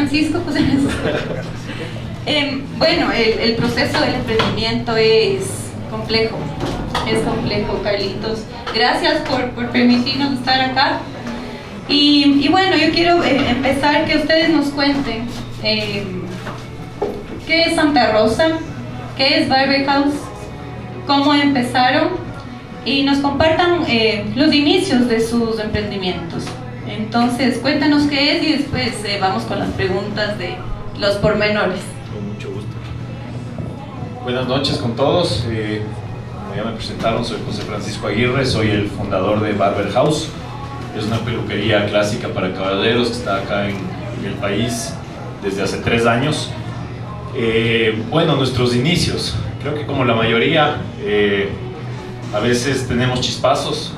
Francisco, José Francisco. Bueno, el proceso del emprendimiento es complejo, Carlitos. Gracias por permitirnos estar acá. Y bueno, yo quiero empezar que ustedes nos cuenten qué es Santa Rosa, qué es Barber House, cómo empezaron y nos compartan los inicios de sus emprendimientos. Entonces, cuéntanos qué es y después vamos con las preguntas de los pormenores. Con mucho gusto. Buenas noches con todos. Como ya me presentaron, soy José Francisco Aguirre, soy el fundador de Barber House. Es una peluquería clásica para caballeros que está acá en el país desde hace 3 años. Bueno, nuestros inicios, creo que como la mayoría, a veces tenemos chispazos.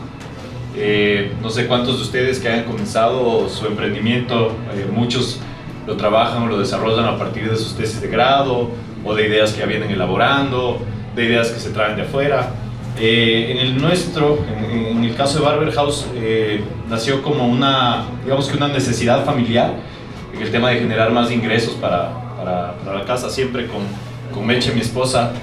No sé cuántos de ustedes que hayan comenzado su emprendimiento, muchos lo trabajan o lo desarrollan a partir de sus tesis de grado o de ideas que ya vienen elaborando, de ideas que se traen de afuera. En el caso de Barber House, nació como digamos que una necesidad familiar en el tema de generar más ingresos para la casa. Siempre con Meche, mi esposa,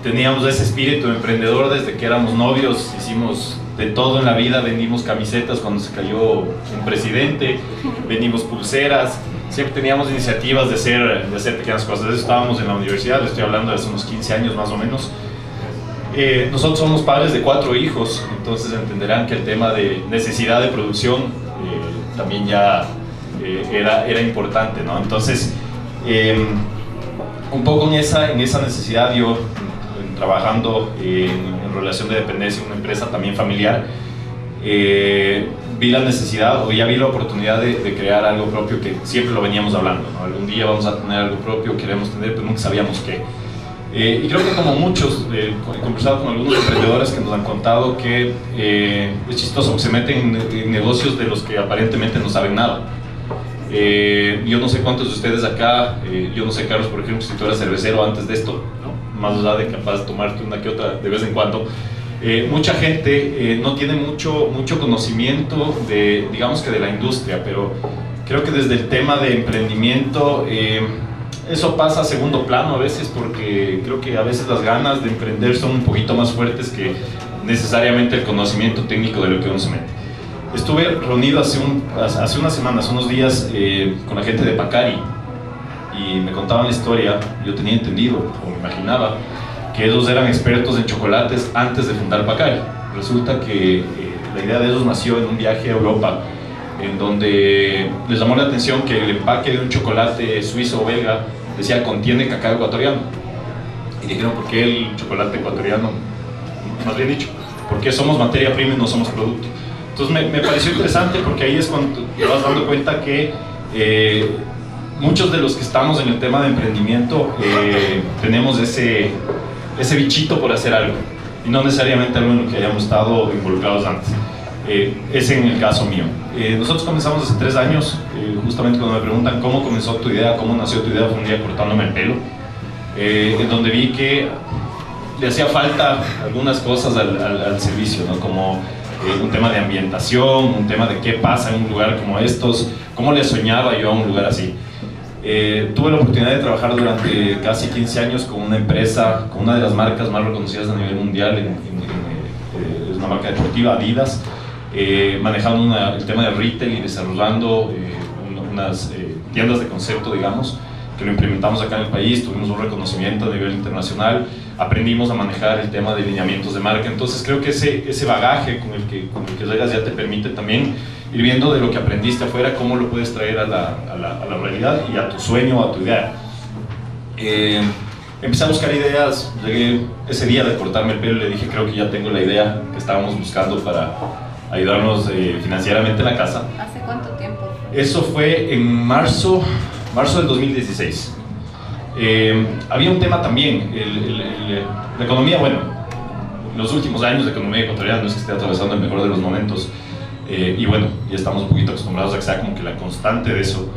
teníamos ese espíritu emprendedor desde que éramos novios. Hicimos de todo en la vida, vendimos camisetas cuando se cayó un presidente, vendimos pulseras, siempre teníamos iniciativas de hacer pequeñas cosas. Desde estábamos en la universidad, les estoy hablando de hace unos 15 años más o menos. Nosotros somos padres de 4 hijos, entonces entenderán que el tema de necesidad de producción también ya era importante, ¿no? Entonces, un poco en esa necesidad, yo trabajando en relación de dependencia en una empresa también familiar, vi la necesidad o ya vi la oportunidad de crear algo propio, que siempre lo veníamos hablando, ¿no? Algún día vamos a tener algo propio, queremos tener, pero nunca sabíamos qué. Y creo que como muchos, he conversado con algunos emprendedores que nos han contado que es chistoso, que se meten en negocios de los que aparentemente no saben nada. Yo no sé cuántos de ustedes acá, yo no sé, Carlos, por ejemplo, si tú eras cervecero antes de esto, ¿no? Más allá de capaz de tomarte una que otra de vez en cuando. Mucha gente no tiene mucho conocimiento digamos que de la industria, pero creo que desde el tema de emprendimiento, eso pasa a segundo plano a veces, porque creo que a veces las ganas de emprender son un poquito más fuertes que necesariamente el conocimiento técnico de lo que uno se mete. Estuve reunido hace unas semanas, unos días, con la gente de Pacari, y me contaban la historia. Yo tenía entendido, o me imaginaba, que ellos eran expertos en chocolates antes de fundar Pacari. Resulta que la idea de ellos nació en un viaje a Europa, en donde les llamó la atención que el empaque de un chocolate suizo o belga decía contiene cacao ecuatoriano. Y dijeron, ¿por qué el chocolate ecuatoriano? Más bien dicho, ¿por qué somos materia prima y no somos producto? Entonces me pareció interesante, porque ahí es cuando te vas dando cuenta que muchos de los que estamos en el tema de emprendimiento tenemos ese bichito por hacer algo, y no necesariamente algo en lo que hayamos estado involucrados antes. Es en el caso mío. Nosotros comenzamos hace 3 años, justamente cuando me preguntan cómo comenzó tu idea, cómo nació tu idea, fue un día cortándome el pelo, en donde vi que le hacía falta algunas cosas al servicio, ¿no? Como un tema de ambientación, un tema de qué pasa en un lugar como estos, cómo le soñaba yo a un lugar así. Tuve la oportunidad de trabajar durante casi 15 años con una empresa, con una de las marcas más reconocidas a nivel mundial, es una marca deportiva, Adidas, manejando el tema de retail y desarrollando unas tiendas de concepto, digamos, que lo implementamos acá en el país. Tuvimos un reconocimiento a nivel internacional, aprendimos a manejar el tema de lineamientos de marca. Entonces creo que ese bagaje con el que llegas ya te permite también ir viendo de lo que aprendiste afuera, cómo lo puedes traer a la realidad y a tu sueño, a tu idea. Empecé a buscar ideas, llegué ese día de cortarme el pelo y le dije, creo que ya tengo la idea que estábamos buscando para ayudarnos financieramente en la casa. ¿Hace cuánto tiempo? Eso fue en marzo del 2016. Había un tema también, la economía, bueno, los últimos años de economía ecuatoriana no es que esté atravesando el mejor de los momentos, y bueno, ya estamos un poquito acostumbrados a que sea como que la constante de eso.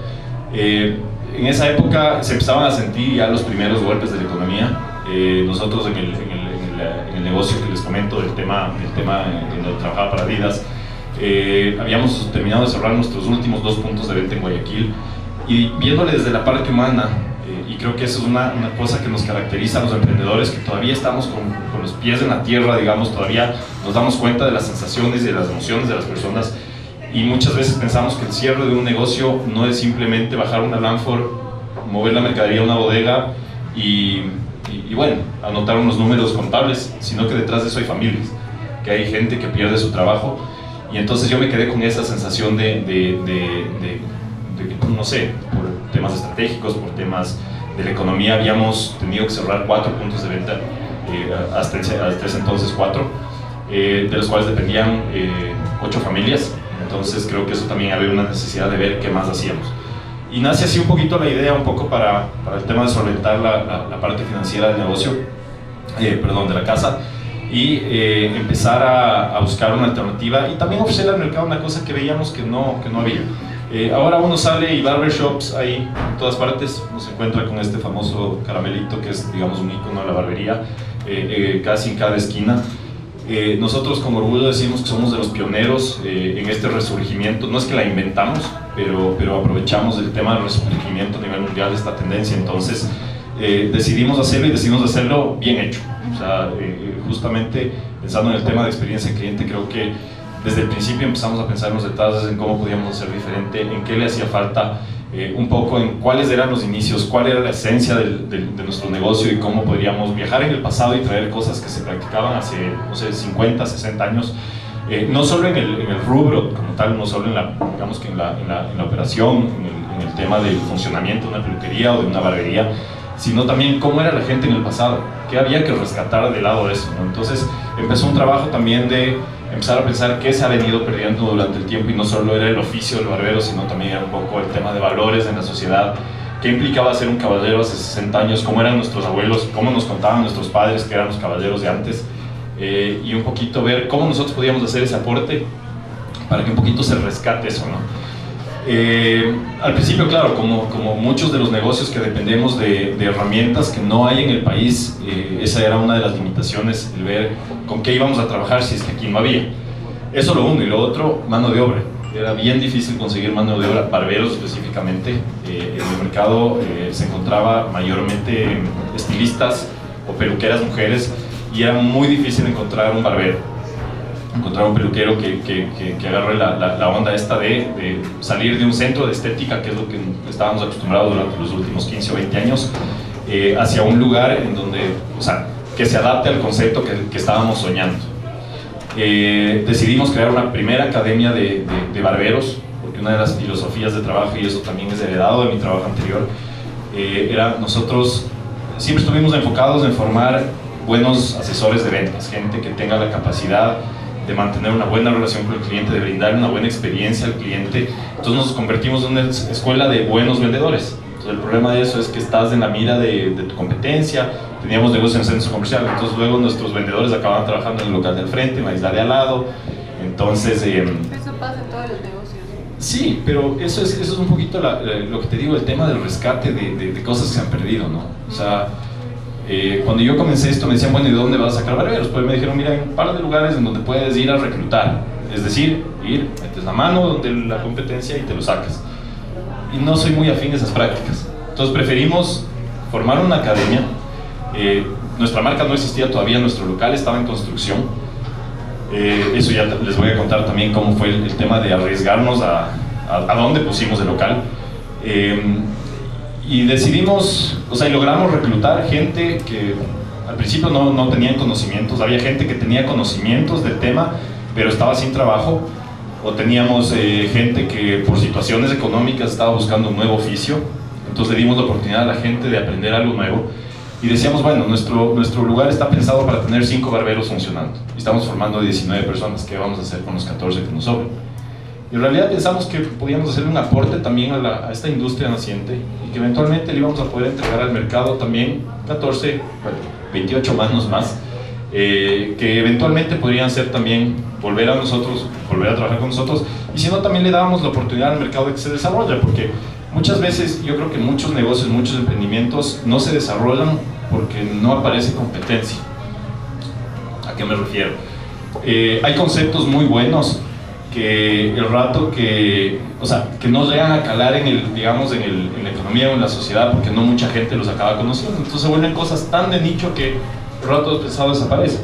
En esa época se empezaban a sentir ya los primeros golpes de la economía. Nosotros en el negocio que les comento, el tema en el que trabajaba para Adidas, habíamos terminado de cerrar nuestros últimos 2 puntos de venta en Guayaquil, y viéndole desde la parte humana, y creo que eso es una cosa que nos caracteriza a los emprendedores, que todavía estamos con los pies en la tierra, digamos, todavía nos damos cuenta de las sensaciones y de las emociones de las personas, y muchas veces pensamos que el cierre de un negocio no es simplemente bajar una Lanford, mover la mercadería a una bodega y bueno, anotar unos números contables, sino que detrás de eso hay familias, que hay gente que pierde su trabajo. Y entonces yo me quedé con esa sensación de no sé, por temas estratégicos, por temas de la economía, habíamos tenido que cerrar 4 puntos de venta, hasta ese entonces 4, de los cuales dependían 8 familias. Entonces creo que eso también había una necesidad de ver qué más hacíamos. Y nace así un poquito la idea, un poco para el tema de solventar la parte financiera del negocio, perdón, de la casa, y empezar a buscar una alternativa y también ofrecer al mercado una cosa que veíamos que no había. Ahora uno sale y barbershops hay en todas partes, uno se encuentra con este famoso caramelito que es, digamos, un icono de la barbería, casi en cada esquina. Nosotros con orgullo decimos que somos de los pioneros en este resurgimiento. No es que la inventamos, pero aprovechamos el tema del resurgimiento a nivel mundial de esta tendencia. Entonces decidimos hacerlo y decidimos hacerlo bien hecho. O sea, justamente pensando en el tema de experiencia de cliente, creo que desde el principio empezamos a pensar en los detalles, en cómo podíamos hacer diferente, en qué le hacía falta, un poco en cuáles eran los inicios, cuál era la esencia de nuestro negocio y cómo podríamos viajar en el pasado y traer cosas que se practicaban hace, no sé, 50, 60 años, no solo en el rubro como tal, no solo digamos que en la operación, en el tema del funcionamiento de una peluquería o de una barbería, sino también cómo era la gente en el pasado, qué había que rescatar del lado de eso, ¿no? Entonces empezó un trabajo también de empezar a pensar qué se ha venido perdiendo durante el tiempo, y no solo era el oficio del barbero, sino también era un poco el tema de valores en la sociedad, qué implicaba ser un caballero hace 60 años, cómo eran nuestros abuelos, cómo nos contaban nuestros padres que eran los caballeros de antes, y un poquito ver cómo nosotros podíamos hacer ese aporte para que un poquito se rescate eso, ¿no? Al principio, claro, como muchos de los negocios que dependemos de herramientas que no hay en el país, esa era una de las limitaciones, el ver con qué íbamos a trabajar si es que aquí no había. Eso lo uno, y lo otro, mano de obra. Era bien difícil conseguir mano de obra, barberos específicamente. En el mercado se encontraba mayormente estilistas o peluqueras mujeres, y era muy difícil encontrar un barbero, encontrar un peluquero que agarre la onda esta de salir de un centro de estética, que es lo que estábamos acostumbrados durante los últimos 15 o 20 años, hacia un lugar en donde, o sea, que se adapte al concepto que estábamos soñando. Decidimos crear una primera academia de barberos, porque una de las filosofías de trabajo, y eso también es heredado de mi trabajo anterior, era nosotros siempre estuvimos enfocados en formar buenos asesores de ventas, gente que tenga la capacidad de mantener una buena relación con el cliente, de brindar una buena experiencia al cliente. Entonces nos convertimos en una escuela de buenos vendedores. Entonces el problema de eso es que estás en la mira de tu competencia. Teníamos negocios en centros comerciales, entonces luego nuestros vendedores acababan trabajando en el local del frente, en la isla de al lado. Entonces eso pasa en todos los negocios. Sí, pero eso es un poquito lo que te digo, el tema del rescate de cosas que se han perdido, ¿no? O sea, cuando yo comencé esto me decían, bueno, ¿y de dónde vas a sacar barberos? Pues me dijeron, mira, hay un par de lugares en donde puedes ir a reclutar, es decir, metes la mano donde la competencia y te lo sacas. Y no soy muy afín a esas prácticas, entonces preferimos formar una academia. Nuestra marca no existía todavía, nuestro local estaba en construcción. Eso ya les voy a contar también cómo fue el tema de arriesgarnos a dónde pusimos el local. Y decidimos, o sea, y logramos reclutar gente que al principio no tenían conocimientos. Había gente que tenía conocimientos del tema, pero estaba sin trabajo. O teníamos gente que por situaciones económicas estaba buscando un nuevo oficio. Entonces le dimos la oportunidad a la gente de aprender algo nuevo. Y decíamos, bueno, nuestro lugar está pensado para tener 5 barberos funcionando. Y estamos formando 19 personas. ¿Qué vamos a hacer con los 14 que nos sobran? Y en realidad pensamos que podíamos hacer un aporte también a esta industria naciente, y que eventualmente le íbamos a poder entregar al mercado también 28 manos más, que eventualmente podrían ser también volver a trabajar con nosotros, y si no, también le dábamos la oportunidad al mercado de que se desarrolle, porque muchas veces yo creo que muchos negocios, muchos emprendimientos no se desarrollan porque no aparece competencia. ¿A qué me refiero? Hay conceptos muy buenos que el rato que, o sea, que no llegan a calar en el, digamos, en la economía o en la sociedad, porque no mucha gente los acaba conociendo. Entonces se vuelven cosas tan de nicho que el rato pesado desaparece.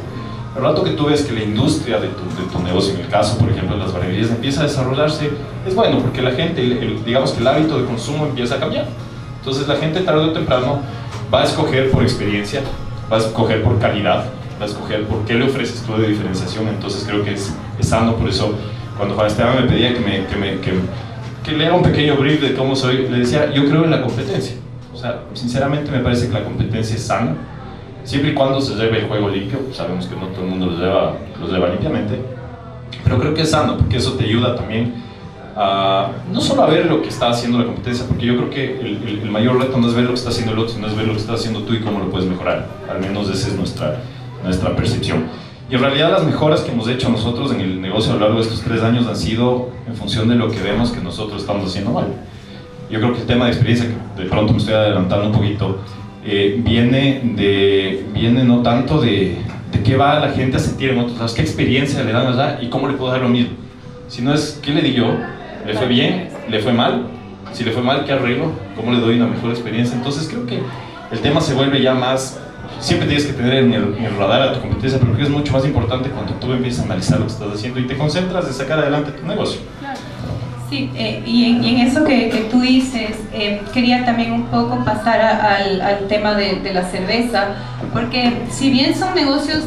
El rato que tú ves que la industria de tu negocio, en el caso, por ejemplo, de las barberías, empieza a desarrollarse, es bueno, porque la gente, digamos que el hábito de consumo empieza a cambiar. Entonces la gente tarde o temprano va a escoger por experiencia, va a escoger por calidad, va a escoger por qué le ofreces tú de diferenciación. Entonces creo que es sano. Por eso cuando Juan Esteban me pedía que le haga un pequeño brief de cómo soy, le decía, yo creo en la competencia. O sea, sinceramente me parece que la competencia es sana, siempre y cuando se lleve el juego limpio. Sabemos que no todo el mundo lo lleva limpiamente, pero creo que es sano, porque eso te ayuda también a no solo a ver lo que está haciendo la competencia, porque yo creo que el mayor reto no es ver lo que está haciendo el otro, sino es ver lo que estás haciendo tú y cómo lo puedes mejorar. Al menos esa es nuestra percepción. Y en realidad las mejoras que hemos hecho nosotros en el negocio a lo largo de estos 3 años han sido en función de lo que vemos que nosotros estamos haciendo mal. Yo creo que el tema de experiencia, que de pronto me estoy adelantando un poquito, viene no tanto de qué va la gente a sentir en otros lados, qué experiencia le dan allá y cómo le puedo dar lo mismo. Si no es, ¿qué le di yo? ¿Le fue bien? ¿Le fue mal? Si le fue mal, ¿qué arreglo? ¿Cómo le doy una mejor experiencia? Entonces creo que el tema se vuelve ya más... Siempre tienes que tener en el radar a tu competencia, pero creo que es mucho más importante cuando tú empiezas a analizar lo que estás haciendo y te concentras en sacar adelante tu negocio. Sí, y en eso que tú dices, quería también un poco pasar al tema de la cerveza, porque si bien son negocios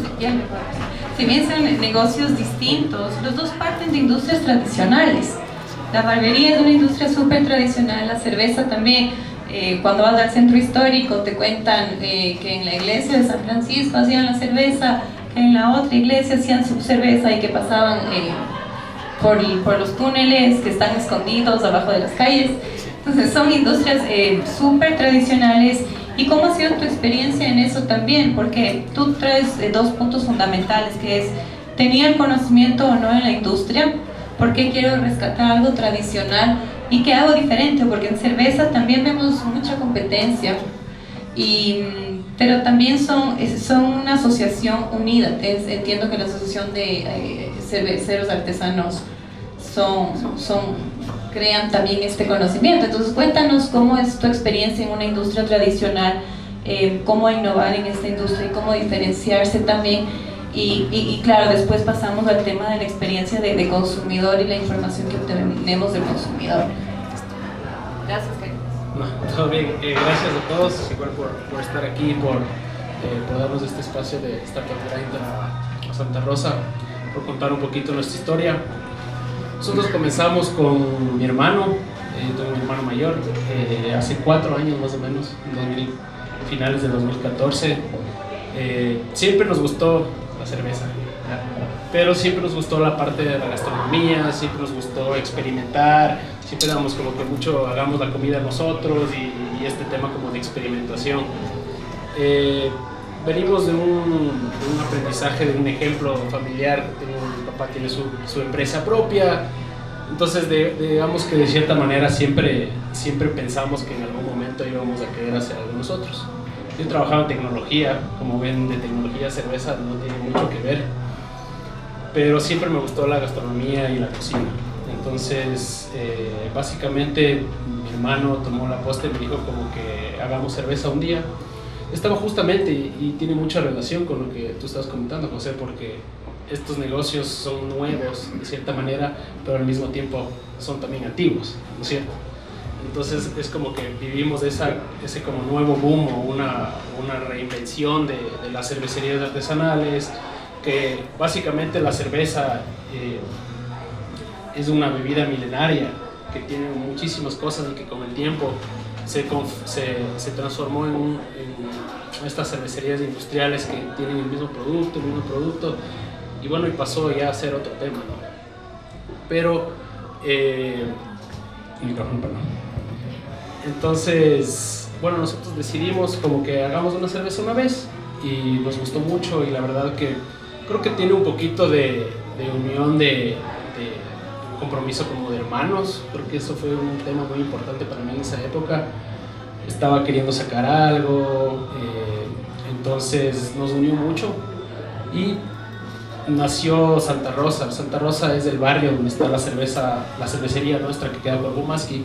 distintos, los dos parten de industrias tradicionales. La barbería es una industria súper tradicional, la cerveza también. Cuando vas al centro histórico te cuentan que en la iglesia de San Francisco hacían la cerveza, que en la otra iglesia hacían su cerveza y que pasaban por los túneles que están escondidos abajo de las calles. Entonces son industrias súper tradicionales. ¿Y cómo ha sido tu experiencia en eso también? Porque tú traes 2 puntos fundamentales, que es, ¿tenía el conocimiento o no en la industria? ¿Por qué quiero rescatar algo tradicional? ¿Y qué hago diferente? Porque en cerveza también vemos mucha competencia, pero también son una asociación unida. Entiendo que la asociación de cerveceros artesanos crean también este conocimiento. Entonces cuéntanos cómo es tu experiencia en una industria tradicional, cómo innovar en esta industria y cómo diferenciarse también. Y claro, después pasamos al tema de la experiencia de consumidor y la información que obtenemos del consumidor. Gracias, Karen. No, todo bien. Gracias a todos igual por estar aquí, por darnos este espacio de esta Startup a Santa Rosa, por contar un poquito nuestra historia. Nosotros comenzamos con mi hermano, tengo un hermano mayor, hace 4 años más o menos, finales de 2014. Siempre nos gustó la cerveza, ¿ya? Pero siempre nos gustó la parte de la gastronomía, siempre nos gustó experimentar, siempre damos como que mucho, hagamos la comida nosotros y este tema como de experimentación. Venimos de un aprendizaje, de un ejemplo familiar. Mi papá tiene su empresa propia, entonces digamos que de cierta manera siempre pensamos que en algún momento íbamos a querer hacer algo nosotros. Yo trabajaba en tecnología, como ven, de tecnología cerveza no tiene mucho que ver, pero siempre me gustó la gastronomía y la cocina. Entonces, básicamente mi hermano tomó la posta y me dijo como que hagamos cerveza un día. Estaba justamente, y tiene mucha relación con lo que tú estás comentando, José, porque estos negocios son nuevos de cierta manera, pero al mismo tiempo son también antiguos, ¿no es cierto? Entonces es como que vivimos ese como nuevo boom o una reinvención de las cervecerías artesanales, que básicamente la cerveza es una bebida milenaria que tiene muchísimas cosas y que con el tiempo se transformó en estas cervecerías industriales que tienen el mismo producto, y bueno, y pasó ya a ser otro tema, ¿no? Pero micrófono, perdón. Entonces, bueno, nosotros decidimos como que hagamos una cerveza una vez y nos gustó mucho, y la verdad que creo que tiene un poquito de unión, de compromiso como de hermanos. Creo que eso fue un tema muy importante para mí en esa época. Estaba queriendo sacar algo, entonces nos unió mucho, y nació Santa Rosa. Santa Rosa es el barrio donde está la cervecería nuestra que queda por Bumaski.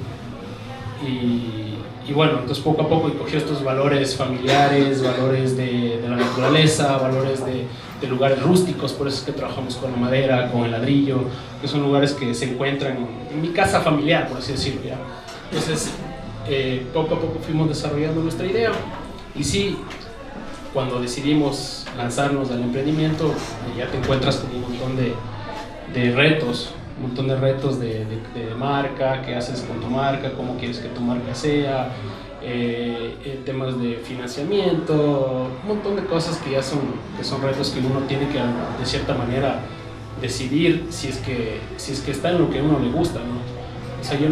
Y bueno, entonces poco a poco cogió estos valores familiares, valores de la naturaleza, valores de lugares rústicos, por eso es que trabajamos con la madera, con el ladrillo, que son lugares que se encuentran en mi casa familiar, por así decirlo, ¿ya? Entonces, poco a poco fuimos desarrollando nuestra idea, y sí, cuando decidimos lanzarnos al emprendimiento, ya te encuentras con un montón de retos, de marca, qué haces con tu marca, cómo quieres que tu marca sea, temas de financiamiento, un montón de cosas que son retos que uno tiene que de cierta manera decidir si es que está en lo que a uno le gusta, ¿no? O sea, yo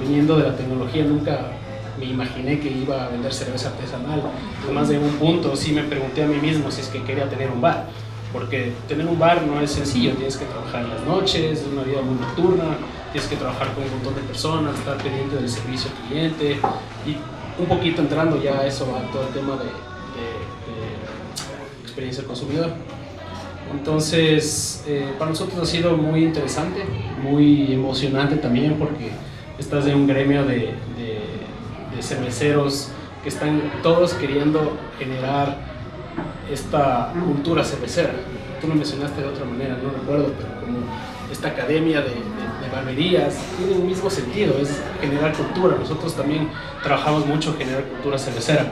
viniendo de la tecnología nunca me imaginé que iba a vender cerveza artesanal. Además, de un punto sí me pregunté a mí mismo si es que quería tener un bar, porque tener un bar no es sencillo, tienes que trabajar en las noches, es una vida muy nocturna, tienes que trabajar con un montón de personas, estar pendiente del servicio al cliente, y un poquito entrando ya a eso, a todo el tema de experiencia del consumidor. Entonces, para nosotros ha sido muy interesante, muy emocionante también, porque estás en un gremio de cerveceros que están todos queriendo generar esta cultura cervecera. Tú lo mencionaste de otra manera, no recuerdo, pero como esta academia de barberías tiene un mismo sentido, es generar cultura. Nosotros también trabajamos mucho en generar cultura cervecera,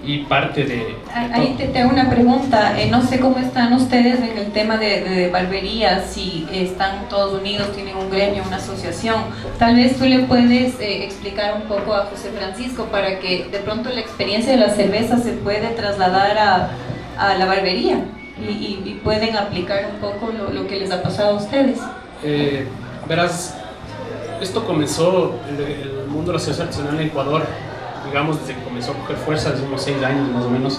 y parte de ahí te hago una pregunta, no sé cómo están ustedes en el tema de barberías, si están todos unidos, tienen un gremio, una asociación. Tal vez tú le puedes explicar un poco a José Francisco para que de pronto la experiencia de la cerveza se puede trasladar a la barbería y pueden aplicar un poco lo que les ha pasado a ustedes. Verás, esto comenzó, el mundo de la cerveza artesanal en Ecuador, digamos, desde que comenzó a coger fuerza, desde unos 6 años más o menos.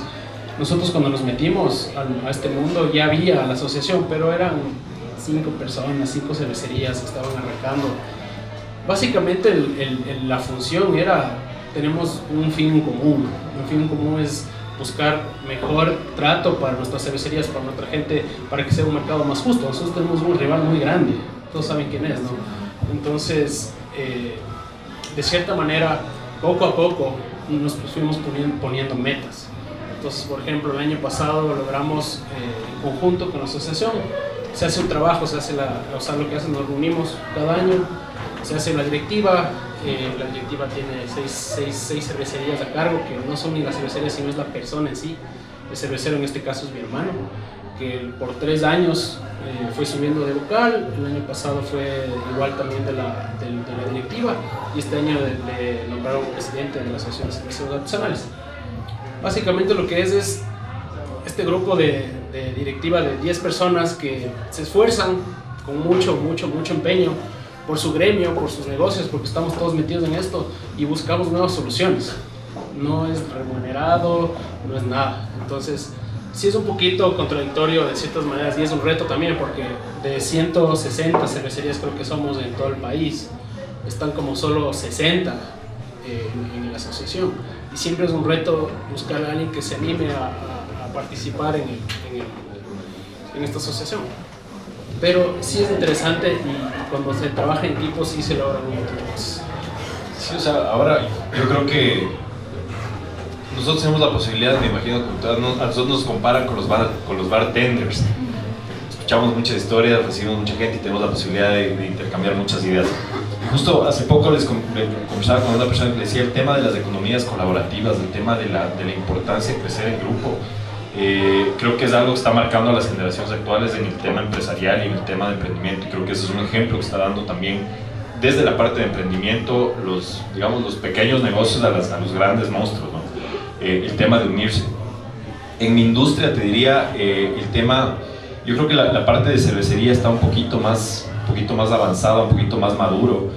Nosotros cuando nos metimos a este mundo ya había la asociación, pero eran 5 personas, 5 cervecerías que estaban arrancando. Básicamente la función era, tenemos un fin en común. El fin en común es buscar mejor trato para nuestras cervecerías, para nuestra gente, para que sea un mercado más justo. Nosotros tenemos un rival muy grande, todos saben quién es, ¿no? Entonces, de cierta manera, poco a poco nos fuimos poniendo metas. Entonces, por ejemplo, el año pasado logramos, en conjunto con la asociación, se hace un trabajo, o sea, lo que hacen, nos reunimos cada año, se hace la directiva tiene 6 cervecerías a cargo, que no son ni las cervecerías, sino es la persona en sí. El cervecero en este caso es mi hermano, que por 3 años fue subiendo de vocal. El año pasado fue igual también de la directiva, y este año le nombraron presidente de la Asociación de Cerveceros Artesanales. Básicamente lo que es este grupo de directiva de 10 personas que se esfuerzan con mucho empeño por su gremio, por sus negocios, porque estamos todos metidos en esto y buscamos nuevas soluciones. No es remunerado, no es nada. Entonces, sí es un poquito contradictorio de ciertas maneras, y es un reto también, porque de 160 cervecerías creo que somos en todo el país, están como solo 60 en la asociación, y siempre es un reto buscar a alguien que se anime a participar en esta asociación. Pero sí es interesante, y cuando se trabaja en equipo sí se logran un montón de cosas. Sí, o sea, ahora yo creo que nosotros tenemos la posibilidad, me imagino que a nosotros nos comparan con los bartenders. Escuchamos muchas historias, recibimos mucha gente y tenemos la posibilidad de intercambiar muchas ideas. Y justo hace poco conversaba con una persona que decía el tema de las economías colaborativas, el tema de la importancia de crecer en grupo. Creo que es algo que está marcando a las generaciones actuales en el tema empresarial y en el tema de emprendimiento, y creo que ese es un ejemplo que está dando también desde la parte de emprendimiento los pequeños negocios a los grandes monstruos, ¿no? El tema de unirse. En mi industria te diría, el tema, yo creo que la parte de cervecería está un poquito más avanzada, un poquito más maduro,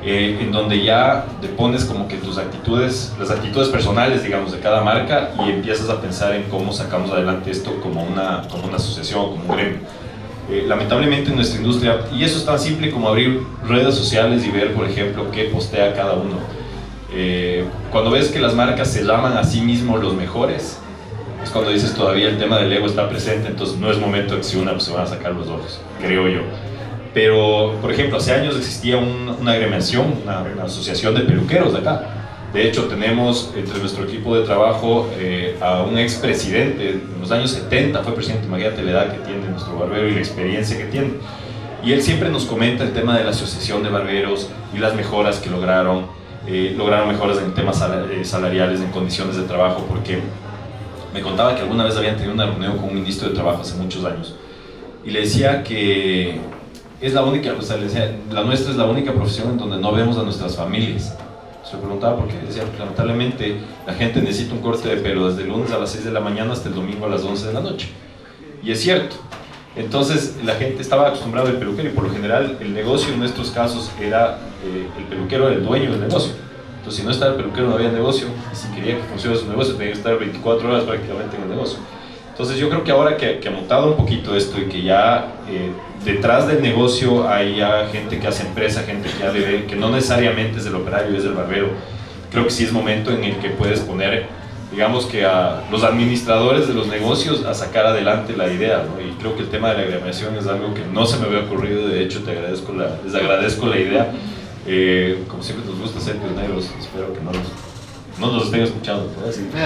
en donde ya te pones como que las actitudes personales, digamos, de cada marca, y empiezas a pensar en cómo sacamos adelante esto como una asociación, como un gremio. Lamentablemente en nuestra industria, y eso es tan simple como abrir redes sociales y ver, por ejemplo, qué postea cada uno. Cuando ves que las marcas se llaman a sí mismos los mejores, es cuando dices todavía el tema del ego está presente, entonces no es momento de que se van a sacar los ojos, creo yo. Pero, por ejemplo, hace años existía una agremiación, una asociación de peluqueros de acá. De hecho, tenemos entre nuestro equipo de trabajo a un expresidente, en los años 70 fue presidente, imagínate la edad que tiene nuestro barbero y la experiencia que tiene. Y él siempre nos comenta el tema de la asociación de barberos y las mejoras que lograron mejoras en temas salariales, en condiciones de trabajo, porque me contaba que alguna vez habían tenido una reunión con un ministro de Trabajo hace muchos años y le decía que es la única, o sea, le decía, la nuestra es la única profesión en donde no vemos a nuestras familias. Se preguntaba por qué, decía, lamentablemente la gente necesita un corte de pelo desde el lunes a las 6 de la mañana hasta el domingo a las 11 de la noche. Y es cierto. Entonces la gente estaba acostumbrada al peluquero y por lo general el negocio en nuestros casos era, el peluquero era el dueño del negocio. Entonces si no estaba el peluquero no había negocio y si quería que funcione su negocio tenía que estar 24 horas prácticamente en el negocio. Entonces yo creo que ahora que ha mutado un poquito esto y que ya detrás del negocio hay ya gente que hace empresa, gente que ya le ve, que no necesariamente es el operario, es el barbero, creo que sí es momento en el que puedes poner, digamos que a los administradores de los negocios a sacar adelante la idea, ¿no? Y creo que el tema de la agremiación es algo que no se me había ocurrido, de hecho les agradezco la idea. Como siempre nos gusta ser pioneros, espero que no nos estén escuchando, ¿no? Así. Esto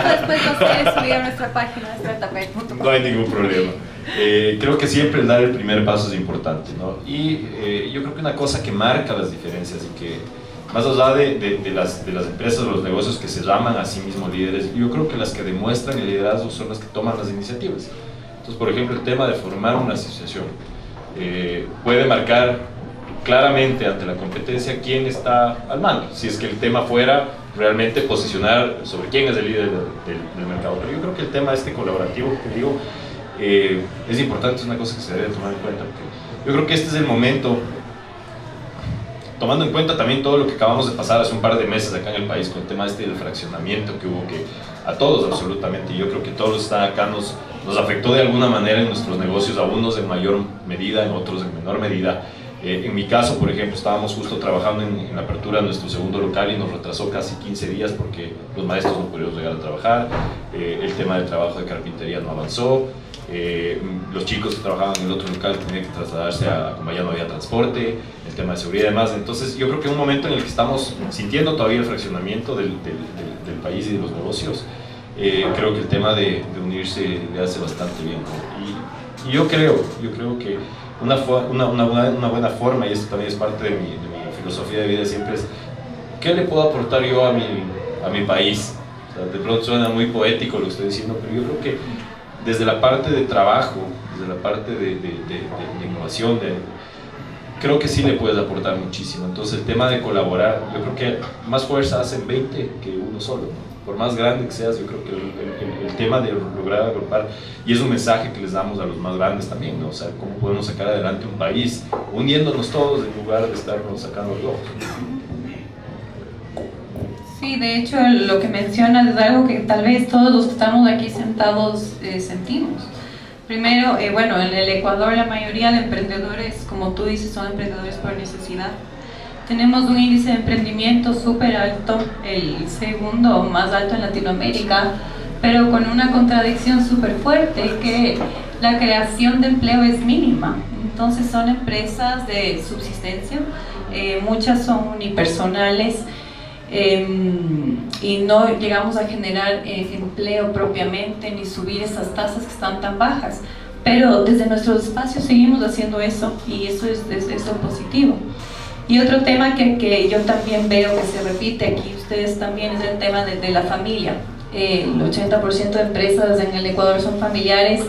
después nos quiere subir a nuestra página, startup.com. No hay ningún problema. Creo que siempre el dar el primer paso es importante, ¿no? Y yo creo que una cosa que marca las diferencias y que más allá de las empresas o los negocios que se llaman a sí mismos líderes, yo creo que las que demuestran el liderazgo son las que toman las iniciativas. Entonces, por ejemplo, el tema de formar una asociación puede marcar claramente ante la competencia quién está al mando, si es que el tema fuera realmente posicionar sobre quién es el líder del mercado. Pero yo creo que el tema este colaborativo que digo es importante, es una cosa que se debe tomar en cuenta, porque yo creo que este es el momento, tomando en cuenta también todo lo que acabamos de pasar hace un par de meses acá en el país con el tema este del fraccionamiento que hubo, que a todos absolutamente, y yo creo que todos los que están acá nos afectó de alguna manera en nuestros negocios, a unos en mayor medida, en otros en menor medida. En mi caso, por ejemplo, estábamos justo trabajando en la apertura de nuestro segundo local y nos retrasó casi 15 días porque los maestros no pudieron llegar a trabajar, el tema del trabajo de carpintería no avanzó, los chicos que trabajaban en el otro local tenían que trasladarse como ya no había transporte, el tema de seguridad y demás. Entonces yo creo que es un momento en el que estamos sintiendo todavía el fraccionamiento del país y de los negocios. Creo que el tema de unirse le hace bastante bien, ¿no? Y yo creo que una buena forma, y esto también es parte de mi filosofía de vida siempre, es ¿qué le puedo aportar yo a mi país? O sea, de pronto suena muy poético lo que estoy diciendo, pero yo creo que desde la parte de trabajo, desde la parte de innovación, creo que sí le puedes aportar muchísimo. Entonces el tema de colaborar, yo creo que más fuerza hacen 20 que uno solo, ¿no? Por más grande que seas, yo creo que el tema de lograr agrupar, y es un mensaje que les damos a los más grandes también, ¿no? O sea, cómo podemos sacar adelante un país uniéndonos todos en lugar de estarnos sacando los ojos. Sí, de hecho lo que mencionas es algo que tal vez todos los que estamos aquí sentados sentimos. Primero, bueno, en el Ecuador la mayoría de emprendedores, como tú dices, son emprendedores por necesidad. Tenemos un índice de emprendimiento súper alto, el segundo más alto en Latinoamérica, pero con una contradicción súper fuerte, que la creación de empleo es mínima. Entonces son empresas de subsistencia, muchas son unipersonales, y no llegamos a generar empleo propiamente ni subir esas tasas que están tan bajas, pero desde nuestros espacios seguimos haciendo eso y eso es lo positivo. Y otro tema que yo también veo que se repite aquí, ustedes también, es el tema de la familia. El 80% de empresas en el Ecuador son familiares,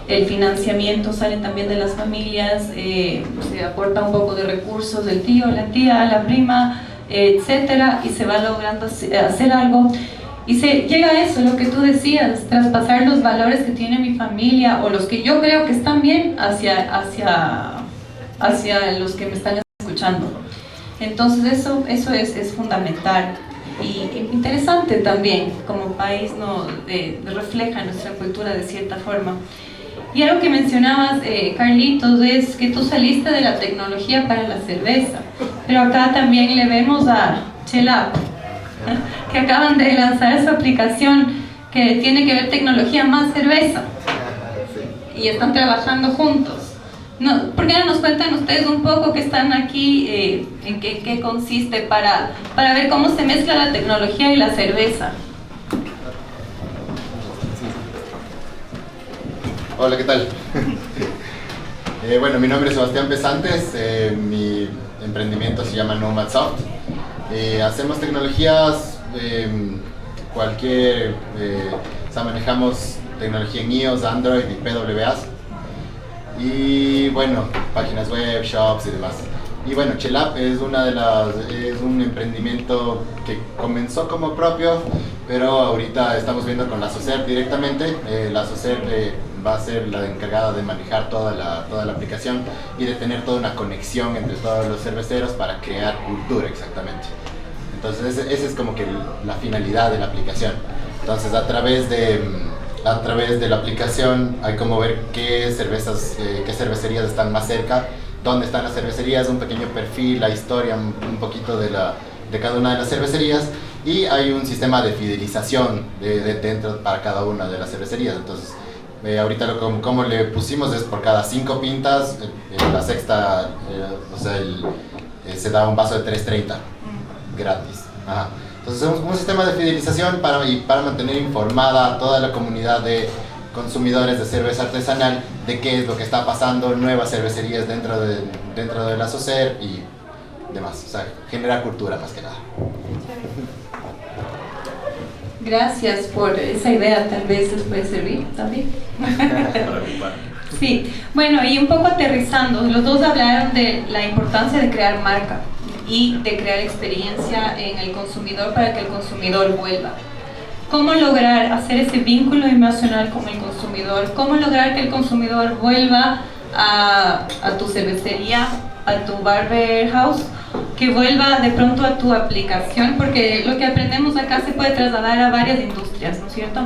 el financiamiento sale también de las familias, se aporta un poco de recursos del tío, la tía, la prima, etcétera, y se va logrando hacer algo y se llega a eso, lo que tú decías, traspasar los valores que tiene mi familia o los que yo creo que están bien hacia los que me están escuchando. Entonces eso es fundamental y interesante también, como país refleja nuestra cultura de cierta forma. Y algo que mencionabas, Carlitos, es que tú saliste de la tecnología para la cerveza, pero acá también le vemos a Chela, que acaban de lanzar su aplicación que tiene que ver tecnología más cerveza. Y están trabajando juntos. No, ¿por qué no nos cuentan ustedes un poco que están aquí, en qué consiste para ver cómo se mezcla la tecnología y la cerveza? Hola, ¿qué tal? Bueno, mi nombre es Sebastián Pesantes, mi emprendimiento se llama Nomadsoft. Hacemos tecnologías, o sea, manejamos tecnología en iOS, Android y PWAs. Y bueno, páginas web, shops y demás. Y bueno, Chelap es un emprendimiento que comenzó como propio, pero ahorita estamos viendo con la SOCER directamente. La SOCER va a ser la encargada de manejar toda la aplicación y de tener toda una conexión entre todos los cerveceros para crear cultura exactamente. Entonces esa es como que la finalidad de la aplicación. Entonces a través de la aplicación hay como ver qué cervecerías están más cerca, dónde están las cervecerías, un pequeño perfil, la historia un poquito de cada una de las cervecerías, y hay un sistema de fidelización dentro para cada una de las cervecerías. Entonces ahorita como le pusimos es por cada 5 pintas, la sexta, se da un vaso de 3.30 gratis. Ajá. Entonces es un sistema de fidelización para mantener informada a toda la comunidad de consumidores de cerveza artesanal de qué es lo que está pasando, nuevas cervecerías dentro de la SOCER y demás. O sea, generar cultura más que nada. Gracias por esa idea, tal vez les puede servir también. Sí, bueno, y un poco aterrizando, los dos hablaron de la importancia de crear marca y de crear experiencia en el consumidor para que el consumidor vuelva. ¿Cómo lograr hacer ese vínculo emocional con el consumidor? ¿Cómo lograr que el consumidor vuelva a tu cervecería, a tu barber house, que vuelva de pronto a tu aplicación? Porque lo que aprendemos acá se puede trasladar a varias industrias, ¿no es cierto?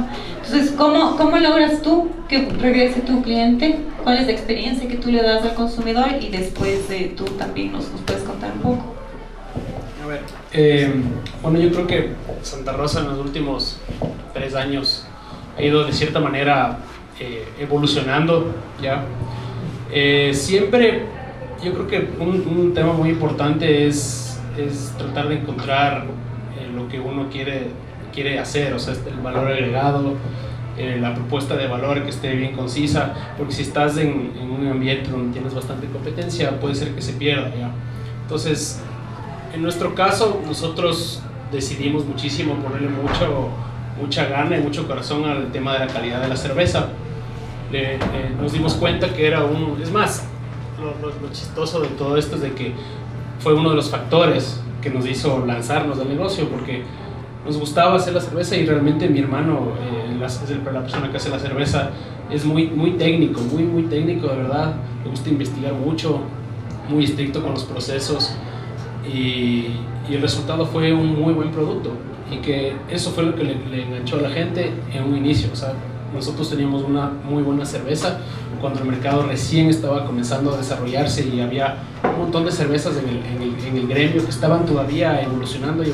Entonces, ¿cómo logras tú que regrese tu cliente? ¿Cuál es la experiencia que tú le das al consumidor? Y después tú también nos puedes contar un poco. A ver, bueno, yo creo que Santa Rosa en los últimos 3 años ha ido de cierta manera evolucionando, ¿ya? Siempre, yo creo que un tema muy importante es tratar de encontrar lo que uno quiere hacer, o sea, el valor agregado, la propuesta de valor que esté bien concisa, porque si estás en un ambiente donde tienes bastante competencia, puede ser que se pierda, ¿ya? Entonces, en nuestro caso, nosotros decidimos muchísimo ponerle mucha gana y mucho corazón al tema de la calidad de la cerveza. Nos dimos cuenta que era es más, lo chistoso de todo esto es de que fue uno de los factores que nos hizo lanzarnos al negocio, porque nos gustaba hacer la cerveza y realmente mi hermano, la persona que hace la cerveza, es muy técnico, muy técnico, de verdad. Le gusta investigar mucho, muy estricto con los procesos. Y el resultado fue un muy buen producto, y que eso fue lo que le enganchó a la gente en un inicio. O sea, nosotros teníamos una muy buena cerveza cuando el mercado recién estaba comenzando a desarrollarse y había un montón de cervezas en el gremio que estaban todavía evolucionando.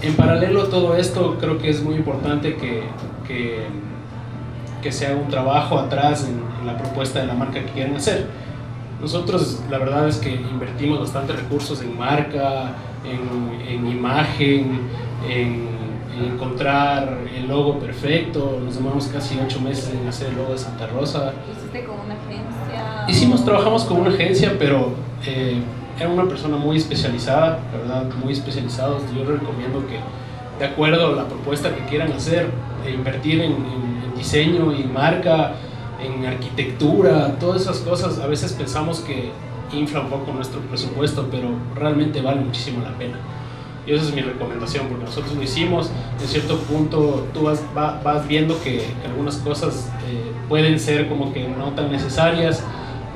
En paralelo a todo esto, creo que es muy importante que se haga un trabajo atrás en la propuesta de la marca que quieren hacer. Nosotros la verdad es que invertimos bastante recursos en marca, en imagen, en encontrar el logo perfecto. Nos demoramos casi 8 meses en hacer el logo de Santa Rosa. ¿Hiciste con una agencia? Trabajamos con una agencia, pero era una persona muy especializada, la verdad, muy especializados. Yo les recomiendo que, de acuerdo a la propuesta que quieran hacer, invertir en diseño y marca, en arquitectura, todas esas cosas. A veces pensamos que infla un poco nuestro presupuesto, pero realmente vale muchísimo la pena. Y esa es mi recomendación, porque nosotros lo hicimos. En cierto punto tú vas viendo que algunas cosas pueden ser como que no tan necesarias,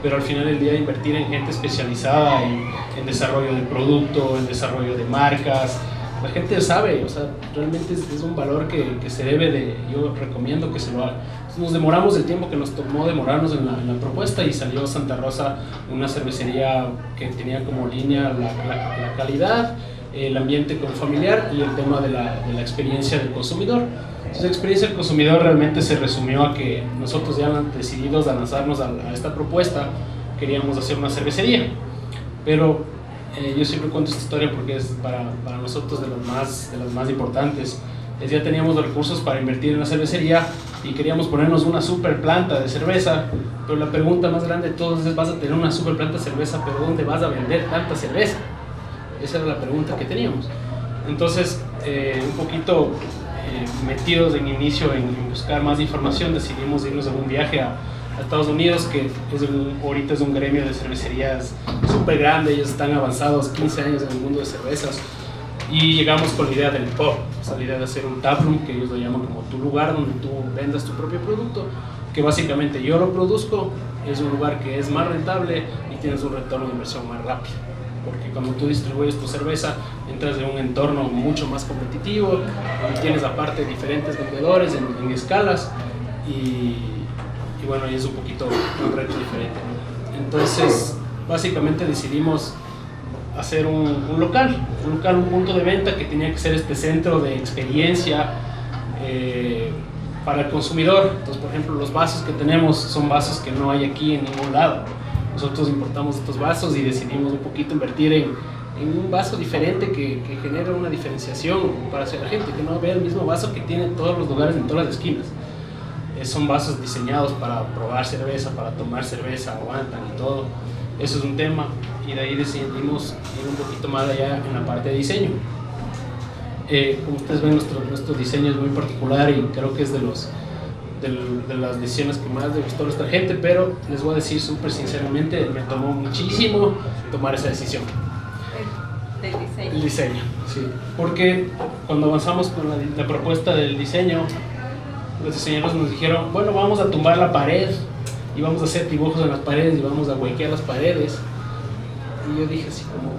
pero al final del día invertir en gente especializada en desarrollo de producto, en desarrollo de marcas, la gente sabe, o sea, realmente es un valor que se debe de, yo recomiendo que se lo haga. Nos demoramos el tiempo que nos tomó demorarnos en la propuesta, y salió Santa Rosa, una cervecería que tenía como línea la calidad, el ambiente como familiar y el tema de la experiencia del consumidor. Entonces, la experiencia del consumidor realmente se resumió a que nosotros ya decididos a lanzarnos a esta propuesta, queríamos hacer una cervecería, pero yo siempre cuento esta historia porque es para nosotros de las más importantes. Ya teníamos los recursos para invertir en la cervecería y queríamos ponernos una super planta de cerveza, pero la pregunta más grande de todos es: vas a tener una super planta de cerveza, pero ¿dónde vas a vender tanta cerveza? Esa era la pregunta que teníamos. Entonces, un poquito metidos en inicio en buscar más información, decidimos irnos a un viaje a Estados Unidos, que ahorita es un gremio de cervecerías súper grande. Ellos están avanzados 15 años en el mundo de cervezas, y llegamos con la idea del pub, o sea, la idea de hacer un taproom, que ellos lo llaman como tu lugar donde tú vendas tu propio producto, que básicamente yo lo produzco, es un lugar que es más rentable y tienes un retorno de inversión más rápido, porque cuando tú distribuyes tu cerveza entras en un entorno mucho más competitivo, donde tienes aparte diferentes vendedores en escalas, y bueno, y es un poquito un reto diferente, ¿no? Entonces básicamente decidimos hacer un local, un punto de venta que tenía que ser este centro de experiencia para el consumidor. Entonces, por ejemplo, los vasos que tenemos son vasos que no hay aquí en ningún lado. Nosotros importamos estos vasos y decidimos un poquito invertir en un vaso diferente que genere una diferenciación para hacer la gente, que no vea el mismo vaso que tiene en todos los lugares, en todas las esquinas. Son vasos diseñados para probar cerveza, para tomar cerveza, aguantan y todo. Eso es un tema, y de ahí decidimos ir un poquito más allá en la parte de diseño. Como ustedes ven, nuestro diseño es muy particular y creo que es de las decisiones que más le gustó a nuestra gente, pero les voy a decir súper sinceramente, me tomó muchísimo tomar esa decisión. Del diseño. El diseño, sí. Porque cuando avanzamos con la propuesta del diseño, los diseñadores nos dijeron: bueno, vamos a tumbar la pared y vamos a hacer dibujos en las paredes y vamos a huequear las paredes. Y yo dije así como: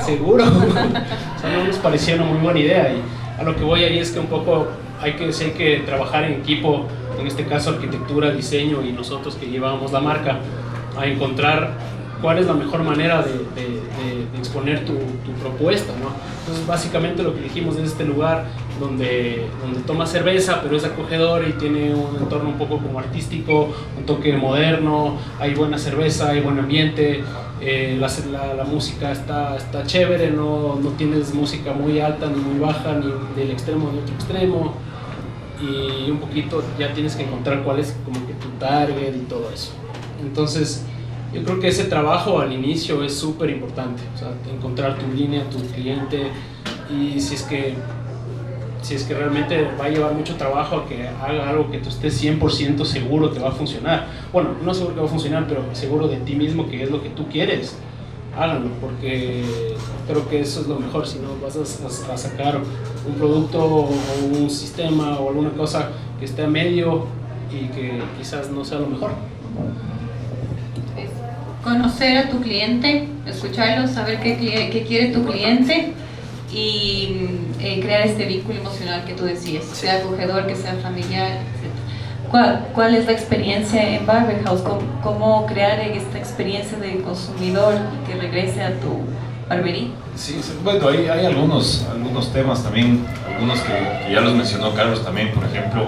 ¿seguro? O sea, no nos parecía una muy buena idea. Y a lo que voy ahí es que un poco hay que trabajar en equipo, en este caso arquitectura, diseño y nosotros que llevábamos la marca, a encontrar cuál es la mejor manera de exponer tu propuesta, ¿no? Entonces básicamente lo que dijimos es este lugar donde tomas cerveza, pero es acogedor y tiene un entorno un poco como artístico, un toque moderno, hay buena cerveza, hay buen ambiente, la música está chévere, no tienes música muy alta ni muy baja, ni del extremo ni otro extremo, y un poquito ya tienes que encontrar cuál es como que tu target y todo eso. Entonces yo creo que ese trabajo al inicio es súper importante, o sea, encontrar tu línea, tu cliente, y si es que realmente va a llevar mucho trabajo a que haga algo que tú estés 100% seguro que va a funcionar. Bueno, no seguro que va a funcionar, pero seguro de ti mismo que es lo que tú quieres. Háganlo, porque creo que eso es lo mejor. Si no, vas a sacar un producto o un sistema o alguna cosa que esté a medio y que quizás no sea lo mejor. Conocer a tu cliente, escucharlo, saber qué quiere tu cliente y crear este vínculo emocional que tú decías, que sea acogedor, que sea familiar, etc. ¿Cuál es la experiencia en Barberhouse? ¿Cómo crear esta experiencia de consumidor y que regrese a tu barbería? Sí, bueno, hay algunos temas también, algunos que ya los mencionó Carlos también. Por ejemplo,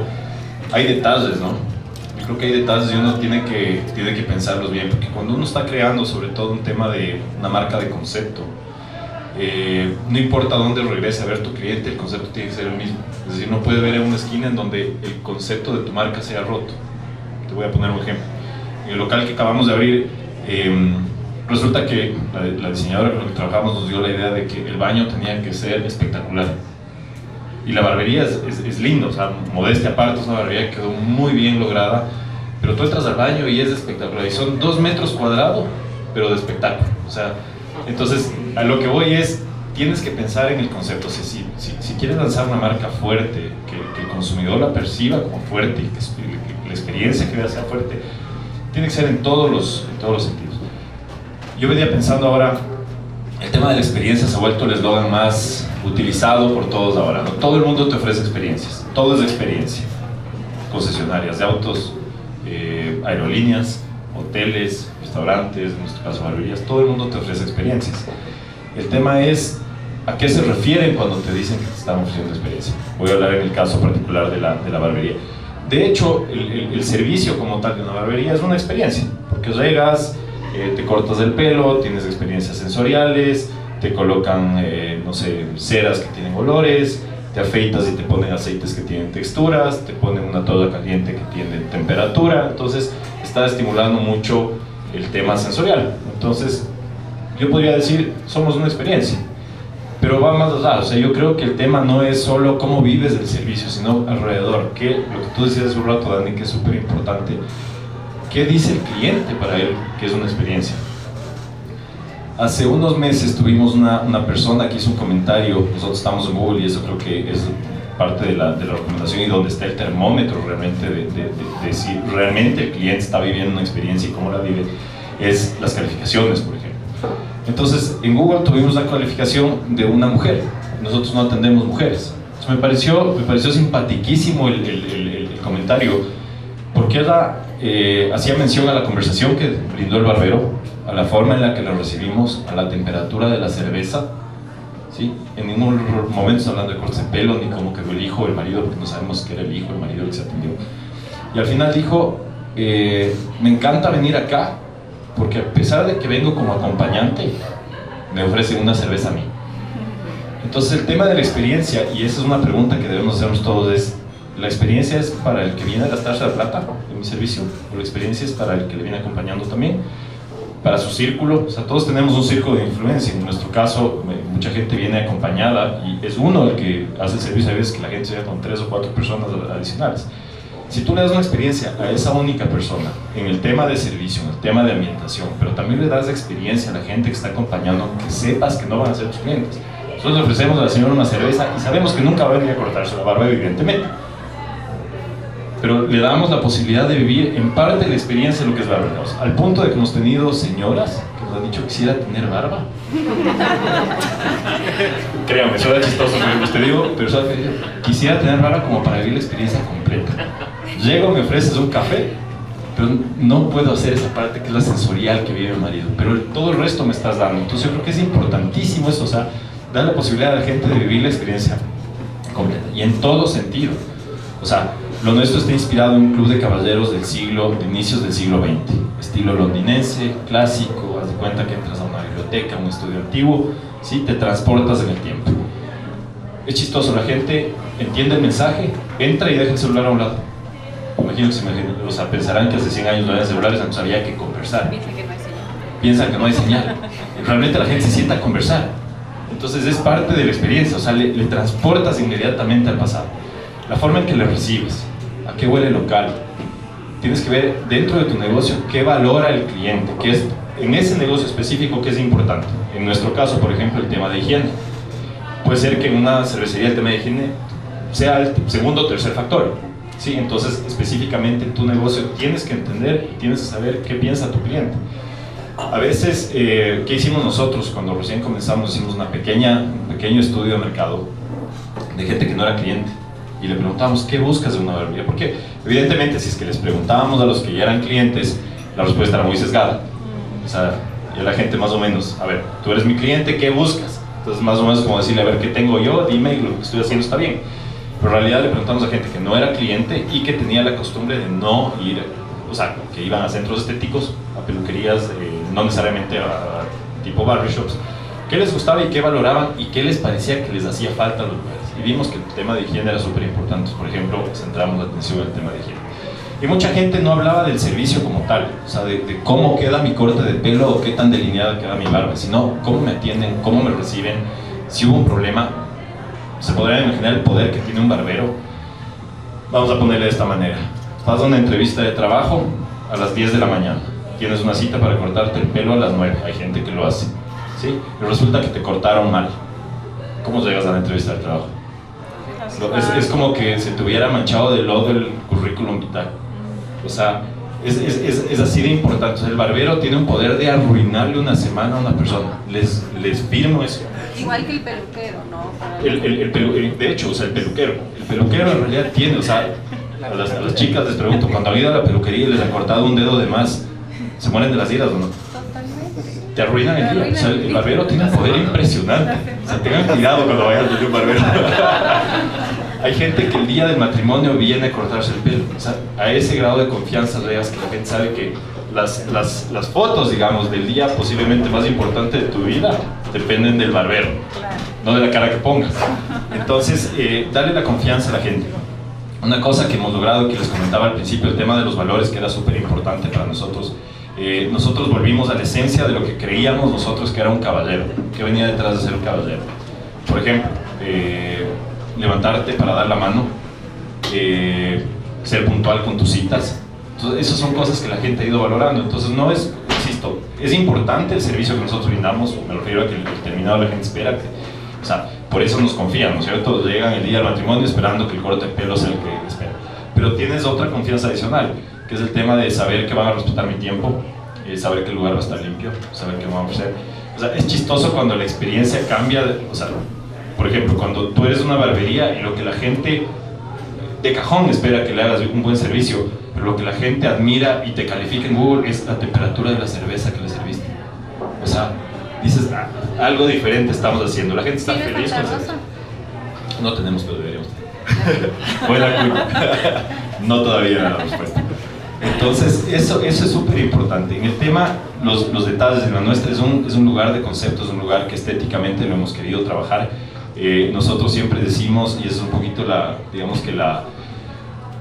hay detalles, ¿no? Yo creo que hay detalles y uno tiene que pensarlos bien, porque cuando uno está creando sobre todo un tema de una marca de concepto, no importa dónde regrese a ver tu cliente, el concepto tiene que ser el mismo. Es decir, no puede ver en una esquina en donde el concepto de tu marca sea roto. Te voy a poner un ejemplo. En el local que acabamos de abrir, resulta que la diseñadora con la que trabajamos nos dio la idea de que el baño tenía que ser espectacular. Y la barbería es lindo, o sea, modestia aparte, es una barbería que quedó muy bien lograda, pero tú entras al baño y es espectacular, y son 2 metros cuadrados, pero de espectáculo. O sea, entonces, a lo que voy es, tienes que pensar en el concepto. O sea, si quieres lanzar una marca fuerte, que el consumidor la perciba como fuerte y que la experiencia que vea sea fuerte, tiene que ser en todos los sentidos. Yo venía pensando ahora, el tema de la experiencia se ha vuelto el eslogan más utilizado por todos ahora, ¿no? Todo el mundo te ofrece experiencias, todo es experiencia. Concesionarias de autos, aerolíneas, hoteles, restaurantes, en nuestro caso barberías, todo el mundo te ofrece experiencias. El tema es a qué se refieren cuando te dicen que te están ofreciendo experiencia. Voy a hablar en el caso particular de la barbería. De hecho, el servicio como tal de una barbería es una experiencia, porque llegas, te cortas el pelo, tienes experiencias sensoriales, te colocan, no sé, ceras que tienen olores, te afeitas y te ponen aceites que tienen texturas, te ponen una toalla caliente que tiene temperatura, entonces está estimulando mucho el tema sensorial. Entonces, yo podría decir, somos una experiencia, pero va más allá. O sea, yo creo que el tema no es solo cómo vives el servicio, sino alrededor, que lo que tú decías hace un rato, Dani, que es súper importante, ¿qué dice el cliente para él que es una experiencia? Hace unos meses tuvimos una persona que hizo un comentario. Nosotros estamos en Google y eso creo que es parte de la recomendación y donde está el termómetro realmente de si realmente el cliente está viviendo una experiencia y cómo la vive, es las calificaciones, por ejemplo. Entonces, en Google tuvimos la calificación de una mujer. Nosotros no atendemos mujeres. Entonces, me pareció simpatiquísimo el comentario, porque ella hacía mención a la conversación que brindó el barbero, a la forma en la que lo recibimos, a la temperatura de la cerveza, ¿sí? En ningún momento está hablando de cortes de pelo, ni cómo quedó el hijo o el marido, porque no sabemos que era el hijo o el marido el que se atendió. Y al final dijo, me encanta venir acá, porque a pesar de que vengo como acompañante, me ofrecen una cerveza a mí. Entonces el tema de la experiencia, y esa es una pregunta que debemos hacernos todos, es, ¿la experiencia es para el que viene a gastarse la plata en mi servicio? ¿O la experiencia es para el que le viene acompañando también? Para su círculo, o sea, todos tenemos un círculo de influencia. En nuestro caso, mucha gente viene acompañada y es uno el que hace el servicio. Hay veces que la gente se ve con 3 o 4 personas adicionales. Si tú le das una experiencia a esa única persona en el tema de servicio, en el tema de ambientación, pero también le das experiencia a la gente que está acompañando, que sepas que no van a ser tus clientes. Nosotros le ofrecemos a la señora una cerveza y sabemos que nunca va a venir a cortarse la barba, evidentemente. Pero le damos la posibilidad de vivir en parte la experiencia de lo que es barberos, al punto de que hemos tenido señoras que nos han dicho que quisiera tener barba. Créame, suena chistoso lo que usted digo, pero ¿sabe? Quisiera tener barba como para vivir la experiencia completa. Llego, me ofreces un café, pero no puedo hacer esa parte que es la sensorial que vive mi marido, pero todo el resto me estás dando. Entonces yo creo que es importantísimo eso, o sea, dar la posibilidad a la gente de vivir la experiencia completa, y en todo sentido. O sea, lo nuestro está inspirado en un club de caballeros de inicios del siglo XX, estilo londinense, clásico. Haz de cuenta que entras a una biblioteca, a un estudio antiguo, ¿sí? Te transportas en el tiempo. Es chistoso, la gente entiende el mensaje, entra y deja el celular a un lado. Imagino que o sea, pensarán que hace 100 años no había celulares, antes había que conversar. Piensan que no hay señal. Y realmente la gente se sienta a conversar. Entonces es parte de la experiencia, o sea, le transportas inmediatamente al pasado. La forma en que le recibes, a qué huele el local. Tienes que ver dentro de tu negocio qué valora el cliente, qué es en ese negocio específico qué es importante. En nuestro caso, por ejemplo, el tema de higiene. Puede ser que en una cervecería el tema de higiene sea el segundo o tercer factor, ¿sí? Entonces, específicamente en tu negocio tienes que entender y tienes que saber qué piensa tu cliente. A veces, ¿qué hicimos nosotros? Cuando recién comenzamos, hicimos un pequeño estudio de mercado de gente que no era cliente. Y le preguntábamos, ¿qué buscas de una barbería? Porque evidentemente si es que les preguntábamos a los que ya eran clientes, la respuesta era muy sesgada. O sea, ya la gente más o menos, a ver, tú eres mi cliente, ¿qué buscas? Entonces más o menos como decirle, a ver, ¿qué tengo yo? Dime y lo que estoy haciendo está bien. Pero en realidad le preguntamos a gente que no era cliente y que tenía la costumbre de no ir, o sea, que iban a centros estéticos, a peluquerías, no necesariamente a tipo barbershops, qué les gustaba y qué valoraban y qué les parecía que les hacía falta a los lugares. Y vimos que el tema de higiene era súper importante. Por ejemplo, centramos la atención en el tema de higiene. Y mucha gente no hablaba del servicio como tal, o sea, de cómo queda mi corte de pelo o qué tan delineada queda mi barba, sino cómo me atienden, cómo me reciben, si hubo un problema. Se podrían imaginar el poder que tiene un barbero. Vamos a ponerle de esta manera. Vas a una entrevista de trabajo a las 10 de la mañana. Tienes una cita para cortarte el pelo a las 9. Hay gente que lo hace, ¿sí? Y resulta que te cortaron mal. ¿Cómo llegas a la entrevista de trabajo? Es como que se te hubiera manchado de lodo el currículum vital. O sea, es así de importante. O sea, el barbero tiene un poder de arruinarle una semana a una persona. Les firmo eso. Igual que el peluquero, ¿no? De hecho, o sea, el peluquero en realidad tiene, o sea, a las chicas les pregunto, cuando han ido a la peluquería y les han cortado un dedo de más, ¿se mueren de las iras o no? Totalmente. te arruinan el Te día. O sea, el barbero tiene un poder impresionante. O sea, tengan cuidado cuando vayan a un barbero. Hay gente que el día del matrimonio viene a cortarse el pelo. O sea, a ese grado de confianza veas que la gente sabe que las fotos, digamos, del día posiblemente más importante de tu vida dependen del barbero, no de la cara que pongas. Entonces, darle la confianza a la gente. Una cosa que hemos logrado, que les comentaba al principio, el tema de los valores, que era súper importante para nosotros. Nosotros volvimos a la esencia de lo que creíamos nosotros que era un caballero, que venía detrás de ser un caballero. Por ejemplo, levantarte para dar la mano, ser puntual con tus citas. Entonces, esas son cosas que la gente ha ido valorando. Entonces, no es, insisto, es importante el servicio que nosotros brindamos. Me refiero a que el terminado la gente espera que, o sea, por eso nos confían, ¿no es cierto? Llegan el día del matrimonio esperando que el corte de pelo sea el que espera. Pero tienes otra confianza adicional, que es el tema de saber que van a respetar mi tiempo, saber que el lugar va a estar limpio, saber que me van a ofrecer. O sea, es chistoso cuando la experiencia cambia, o sea, por ejemplo, cuando tú eres una barbería y lo que la gente de cajón espera que le hagas un buen servicio, pero lo que la gente admira y te califica en Google es la temperatura de la cerveza que le serviste. O sea, dices, algo diferente estamos haciendo. La gente está feliz con eso. No tenemos, pero deberíamos tener. Buena cuenta. No todavía la respuesta. Entonces, eso es súper importante. En el tema, los detalles de la nuestra es un lugar de conceptos, un lugar que estéticamente lo hemos querido trabajar. Nosotros siempre decimos, y es un poquito digamos que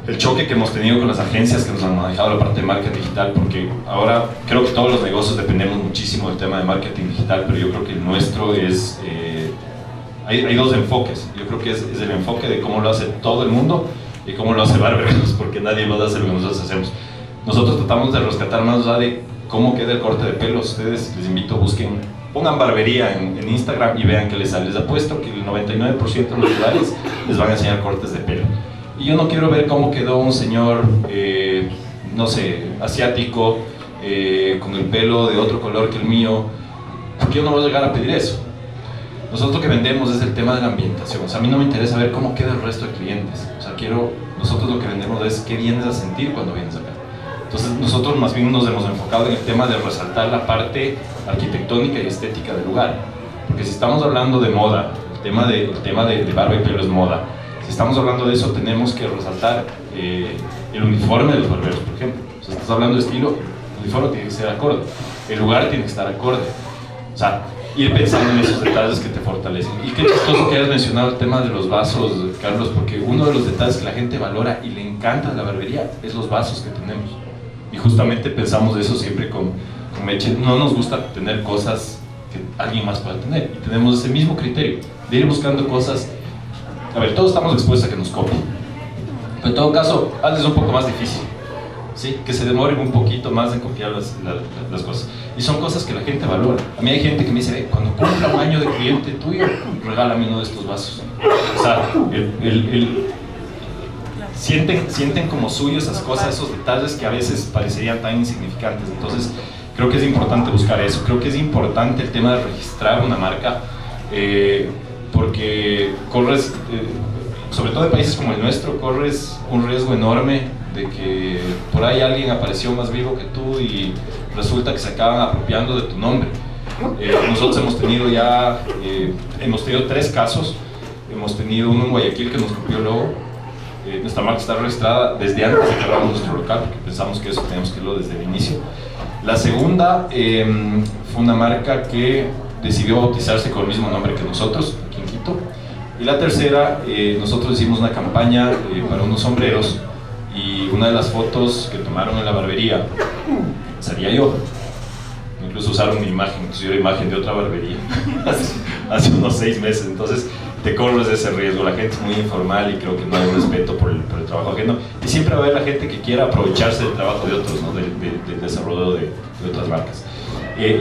el choque que hemos tenido con las agencias que nos han manejado la parte de marketing digital, porque ahora creo que todos los negocios dependemos muchísimo del tema de marketing digital, pero yo creo que el nuestro es, hay dos enfoques. Yo creo que es el enfoque de cómo lo hace todo el mundo y cómo lo hace Barberos, porque nadie más hace lo que nosotros hacemos. Nosotros tratamos de rescatar más allá de cómo queda el corte de pelo. Ustedes, les invito, pongan barbería en Instagram y vean que les sale. Les apuesto que el 99% de los lugares les van a enseñar cortes de pelo. Y yo no quiero ver cómo quedó un señor, no sé, asiático, con el pelo de otro color que el mío, porque yo no voy a llegar a pedir eso. Nosotros lo que vendemos es el tema de la ambientación. O sea, a mí no me interesa ver cómo queda el resto de clientes. O sea, nosotros lo que vendemos es qué vienes a sentir cuando vienes acá. Entonces, nosotros más bien nos hemos enfocado en el tema de resaltar la parte arquitectónica y estética del lugar. Porque si estamos hablando de moda, el tema de barba y pelo es moda. Si estamos hablando de eso, tenemos que resaltar el uniforme de los barberos, por ejemplo. Si estás hablando de estilo, el uniforme tiene que ser acorde, el lugar tiene que estar acorde. O sea, ir pensando en esos detalles que te fortalecen. Y qué chistoso que hayas mencionado el tema de los vasos, Carlos, porque uno de los detalles que la gente valora y le encanta de la barbería es los vasos que tenemos. Y justamente pensamos de eso siempre con Meche. No nos gusta tener cosas que alguien más pueda tener. Y tenemos ese mismo criterio de ir buscando cosas. A ver, todos estamos expuestos a que nos copien, pero en todo caso, hazles un poco más difícil, ¿sí? Que se demoren un poquito más en copiar las cosas. Y son cosas que la gente valora. A mí hay gente que me dice, cuando cumpla un año de cliente tuyo, regálame uno de estos vasos. O sea, sienten como suyo esas cosas, esos detalles que a veces parecerían tan insignificantes. Entonces, creo que es importante buscar eso. Creo que es importante el tema de registrar una marca, porque corres, sobre todo en países como el nuestro, corres un riesgo enorme de que por ahí alguien apareció más vivo que tú y resulta que se acaban apropiando de tu nombre. Nosotros hemos tenido 3 casos. Hemos tenido uno en Guayaquil que nos copió el logo. Nuestra marca está registrada desde antes de que abramos nuestro local, porque pensamos que eso teníamos que irlo desde el inicio. La segunda fue una marca que decidió bautizarse con el mismo nombre que nosotros, aquí en Quito. Y la tercera, nosotros hicimos una campaña para unos sombreros, y una de las fotos que tomaron en la barbería salía yo. Incluso usaron mi imagen, pusieron imagen de otra barbería hace unos 6 meses. Entonces te corres ese riesgo. La gente es muy informal y creo que no hay respeto por el trabajo ajeno, y siempre va a haber la gente que quiera aprovecharse del trabajo de otros, ¿no? del desarrollo de otras marcas.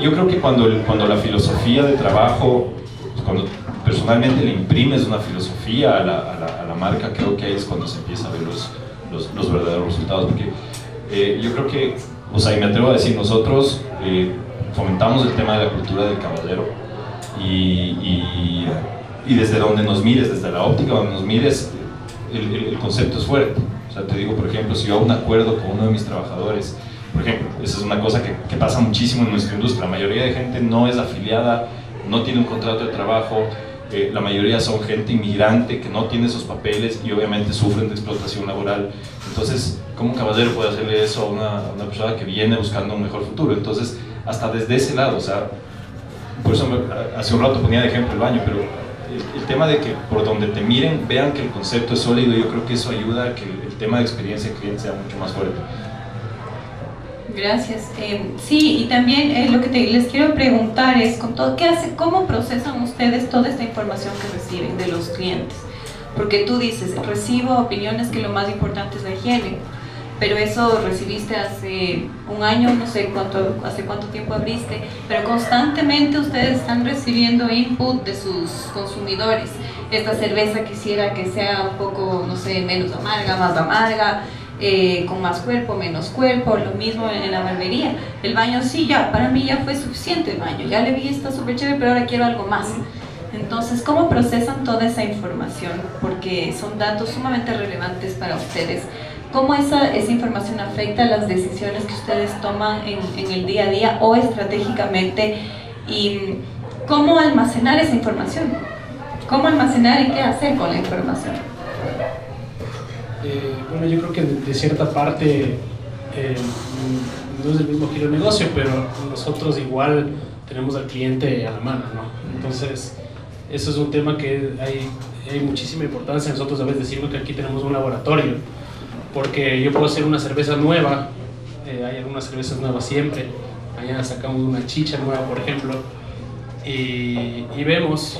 Yo creo que cuando la filosofía de trabajo, cuando personalmente le imprimes una filosofía a la marca, creo que ahí es cuando se empieza a ver los verdaderos resultados. Porque yo creo que, o sea, y me atrevo a decir, nosotros fomentamos el tema de la cultura del caballero, y desde donde nos mires, desde la óptica donde nos mires, el concepto es fuerte. O sea, te digo, por ejemplo, si yo hago un acuerdo con uno de mis trabajadores Por ejemplo, esa es una cosa que pasa muchísimo en nuestra industria. La mayoría de gente no es afiliada, no tiene un contrato de trabajo, la mayoría son gente inmigrante que no tiene esos papeles y obviamente sufren de explotación laboral. Entonces, ¿cómo Caballero puede hacerle eso a una persona que viene buscando un mejor futuro? Entonces, hasta desde ese lado, o sea, por eso hace un rato ponía de ejemplo el baño, pero el tema de que por donde te miren vean que el concepto es sólido, yo creo que eso ayuda a que el tema de experiencia de cliente sea mucho más fuerte. Gracias. Sí, y también lo que les quiero preguntar es, con todo, ¿cómo procesan ustedes toda esta información que reciben de los clientes? Porque tú dices, recibo opiniones que lo más importante es la higiene, pero eso recibiste hace un año, no sé hace cuánto tiempo abriste, pero constantemente ustedes están recibiendo input de sus consumidores. Esta cerveza quisiera que sea un poco, no sé, menos amarga, más amarga, con más cuerpo, menos cuerpo, lo mismo en la barbería. El baño sí, ya, para mí ya fue suficiente el baño, ya le vi, está súper chévere, pero ahora quiero algo más. Entonces, ¿cómo procesan toda esa información? Porque son datos sumamente relevantes para ustedes. ¿Cómo esa información afecta las decisiones que ustedes toman en el día a día o estratégicamente? ¿Y cómo almacenar esa información? ¿Cómo almacenar y qué hacer con la información? Bueno, yo creo que de cierta parte no es el mismo giro de negocio, pero nosotros igual tenemos al cliente a la mano, ¿no? Entonces, eso es un tema que hay muchísima importancia. Nosotros a veces decimos que aquí tenemos un laboratorio, porque yo puedo hacer una cerveza nueva, hay algunas cervezas nuevas siempre, mañana sacamos una chicha nueva, por ejemplo, y vemos,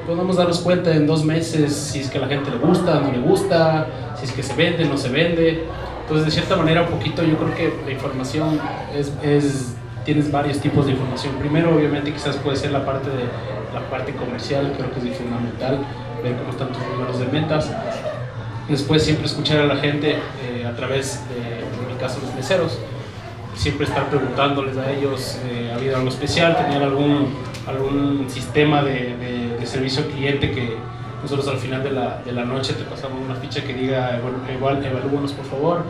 podemos darnos cuenta en 2 meses si es que a la gente le gusta, no le gusta, si es que se vende, no se vende. Entonces, de cierta manera, un poquito yo creo que la información tienes varios tipos de información. Primero, obviamente, quizás puede ser la parte comercial, creo que es fundamental, ver cómo están tus números de ventas. Después, siempre escuchar a la gente a través de, en mi caso, los meseros. Siempre estar preguntándoles a ellos, ¿ha habido algo especial? ¿Tenían algún sistema de servicio al cliente que nosotros al final de la noche te pasamos una ficha que diga, evalúanos por favor,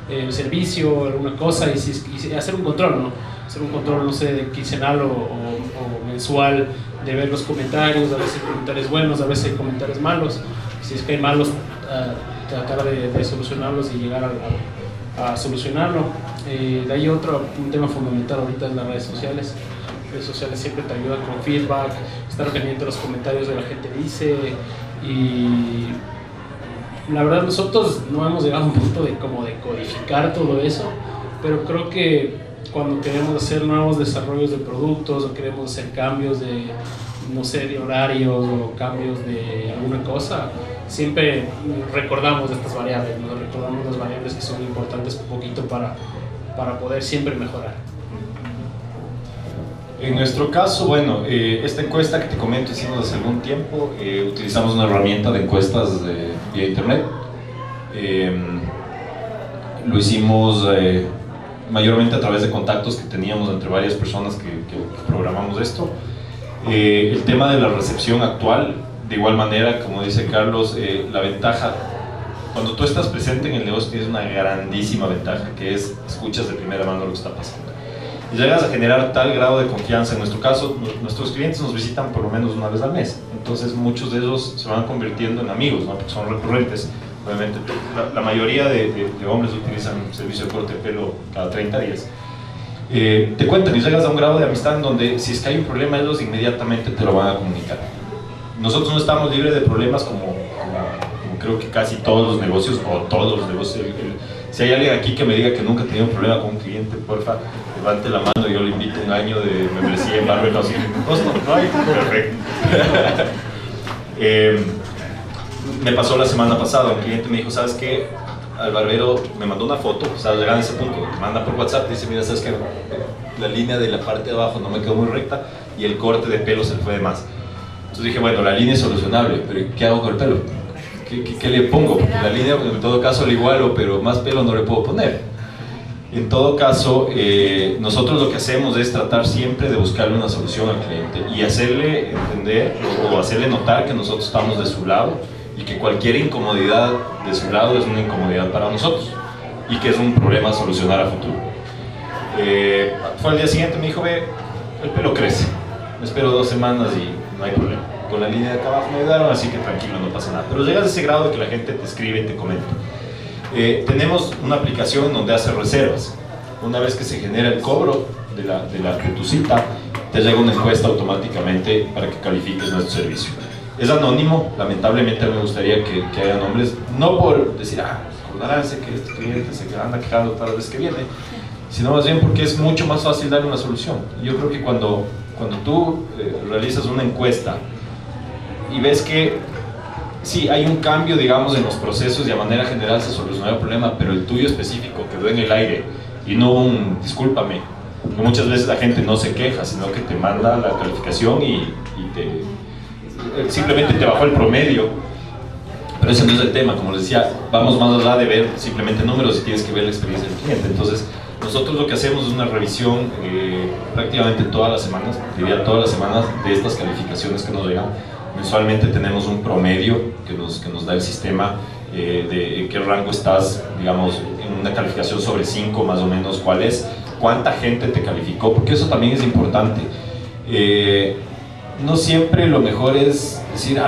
el servicio, alguna cosa, y hacer un control, ¿no? Hacer un control, no sé, quincenal o mensual, de ver los comentarios, a veces hay comentarios buenos, a veces hay comentarios malos. Si es que hay malos, tratar de solucionarlos y llegar a solucionarlo. De ahí un tema fundamental ahorita es las redes sociales. Las redes sociales siempre te ayudan con feedback, estar pendiente de los comentarios de la gente dice, y la verdad nosotros no hemos llegado a un punto de codificar todo eso, pero creo que cuando queremos hacer nuevos desarrollos de productos o queremos hacer cambios de, no sé, de horarios o cambios de alguna cosa, siempre recordamos estas variables, ¿no? Recordamos las variables que son importantes un poquito para poder siempre mejorar. En nuestro caso, bueno, esta encuesta que te comento hicimos hace algún tiempo, utilizamos una herramienta de encuestas vía internet. Lo hicimos mayormente a través de contactos que teníamos entre varias personas que programamos esto. El tema de la recepción actual, de igual manera, como dice Carlos, la ventaja, cuando tú estás presente en el negocio tienes una grandísima ventaja, que es escuchas de primera mano lo que está pasando. Y llegas a generar tal grado de confianza. En nuestro caso, nuestros clientes nos visitan por lo menos una vez al mes, entonces muchos de ellos se van convirtiendo en amigos, ¿no? Porque son recurrentes. Obviamente la mayoría de hombres utilizan servicio de corte de pelo cada 30 días. Te cuentan y llegas a un grado de amistad en donde si es que hay un problema ellos inmediatamente te lo van a comunicar. Nosotros no estamos libres de problemas como creo que casi todos los negocios, o todos los negocios. Si hay alguien aquí que me diga que nunca ha tenido un problema con un cliente, porfa, levante la mano y yo le invito un año de membresía en Barber sin ningún costo. ¿No hay? Perfecto. Me pasó la semana pasada, un cliente me dijo, ¿sabes qué? Al barbero me mandó una foto, o sea, llegando a ese punto, me manda por WhatsApp, dice, mira, ¿sabes qué? La línea de la parte de abajo no me quedó muy recta y el corte de pelo se le fue de más. Entonces dije, bueno, la línea es solucionable, pero ¿qué hago con el pelo? ¿Qué le pongo? Porque la línea, en todo caso, le igualo, pero más pelo no le puedo poner. En todo caso, nosotros lo que hacemos es tratar siempre de buscarle una solución al cliente y hacerle entender o hacerle notar que nosotros estamos de su lado y que cualquier incomodidad de su lado es una incomodidad para nosotros y que es un problema a solucionar a futuro. Fue al día siguiente, me dijo, ve, el pelo crece, me espero 2 semanas y no hay problema. Con la línea de acá abajo me ayudaron, así que tranquilo, no pasa nada. Pero llegas a ese grado de que la gente te escribe y te comenta. Tenemos una aplicación donde hace reservas. Una vez que se genera el cobro de tu cita, te llega una encuesta automáticamente para que califiques nuestro servicio. Es anónimo, lamentablemente me gustaría que haya nombres, no por decir, acordarse que este cliente se anda quejando cada vez que viene, sino más bien porque es mucho más fácil darle una solución. Yo creo que cuando tú realizas una encuesta y ves que sí, hay un cambio, digamos, en los procesos y a manera general se solucionó el problema, pero el tuyo específico quedó en el aire y no un discúlpame, que muchas veces la gente no se queja, sino que te manda la calificación y simplemente te bajó el promedio. Pero ese no es el tema, como les decía, vamos más allá de ver simplemente números y tienes que ver la experiencia del cliente. Entonces, nosotros lo que hacemos es una revisión prácticamente todas las semanas, diría todas las semanas, de estas calificaciones que nos llegan. Mensualmente tenemos un promedio que nos da el sistema de en qué rango estás, digamos, en una calificación sobre 5 más o menos, cuál es, cuánta gente te calificó, porque eso también es importante. No siempre lo mejor es decir,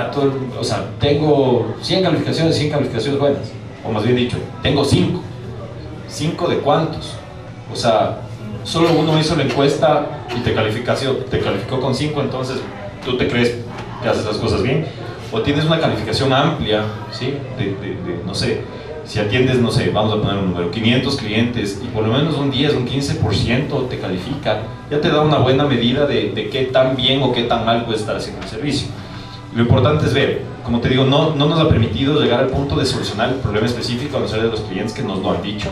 o sea, tengo 100 calificaciones buenas, o más bien dicho, tengo 5. ¿5 de cuántos? O sea, solo uno hizo la encuesta y te calificó con 5, entonces tú te crees que haces las cosas bien, o tienes una calificación amplia, ¿sí? No sé, si atiendes, no sé, vamos a poner un número, 500 clientes y por lo menos un 10, un 15% te califica, ya te da una buena medida de qué tan bien o qué tan mal puede estar haciendo el servicio. Lo importante es ver, como te digo, no nos ha permitido llegar al punto de solucionar el problema específico a no ser de los clientes que nos lo han dicho,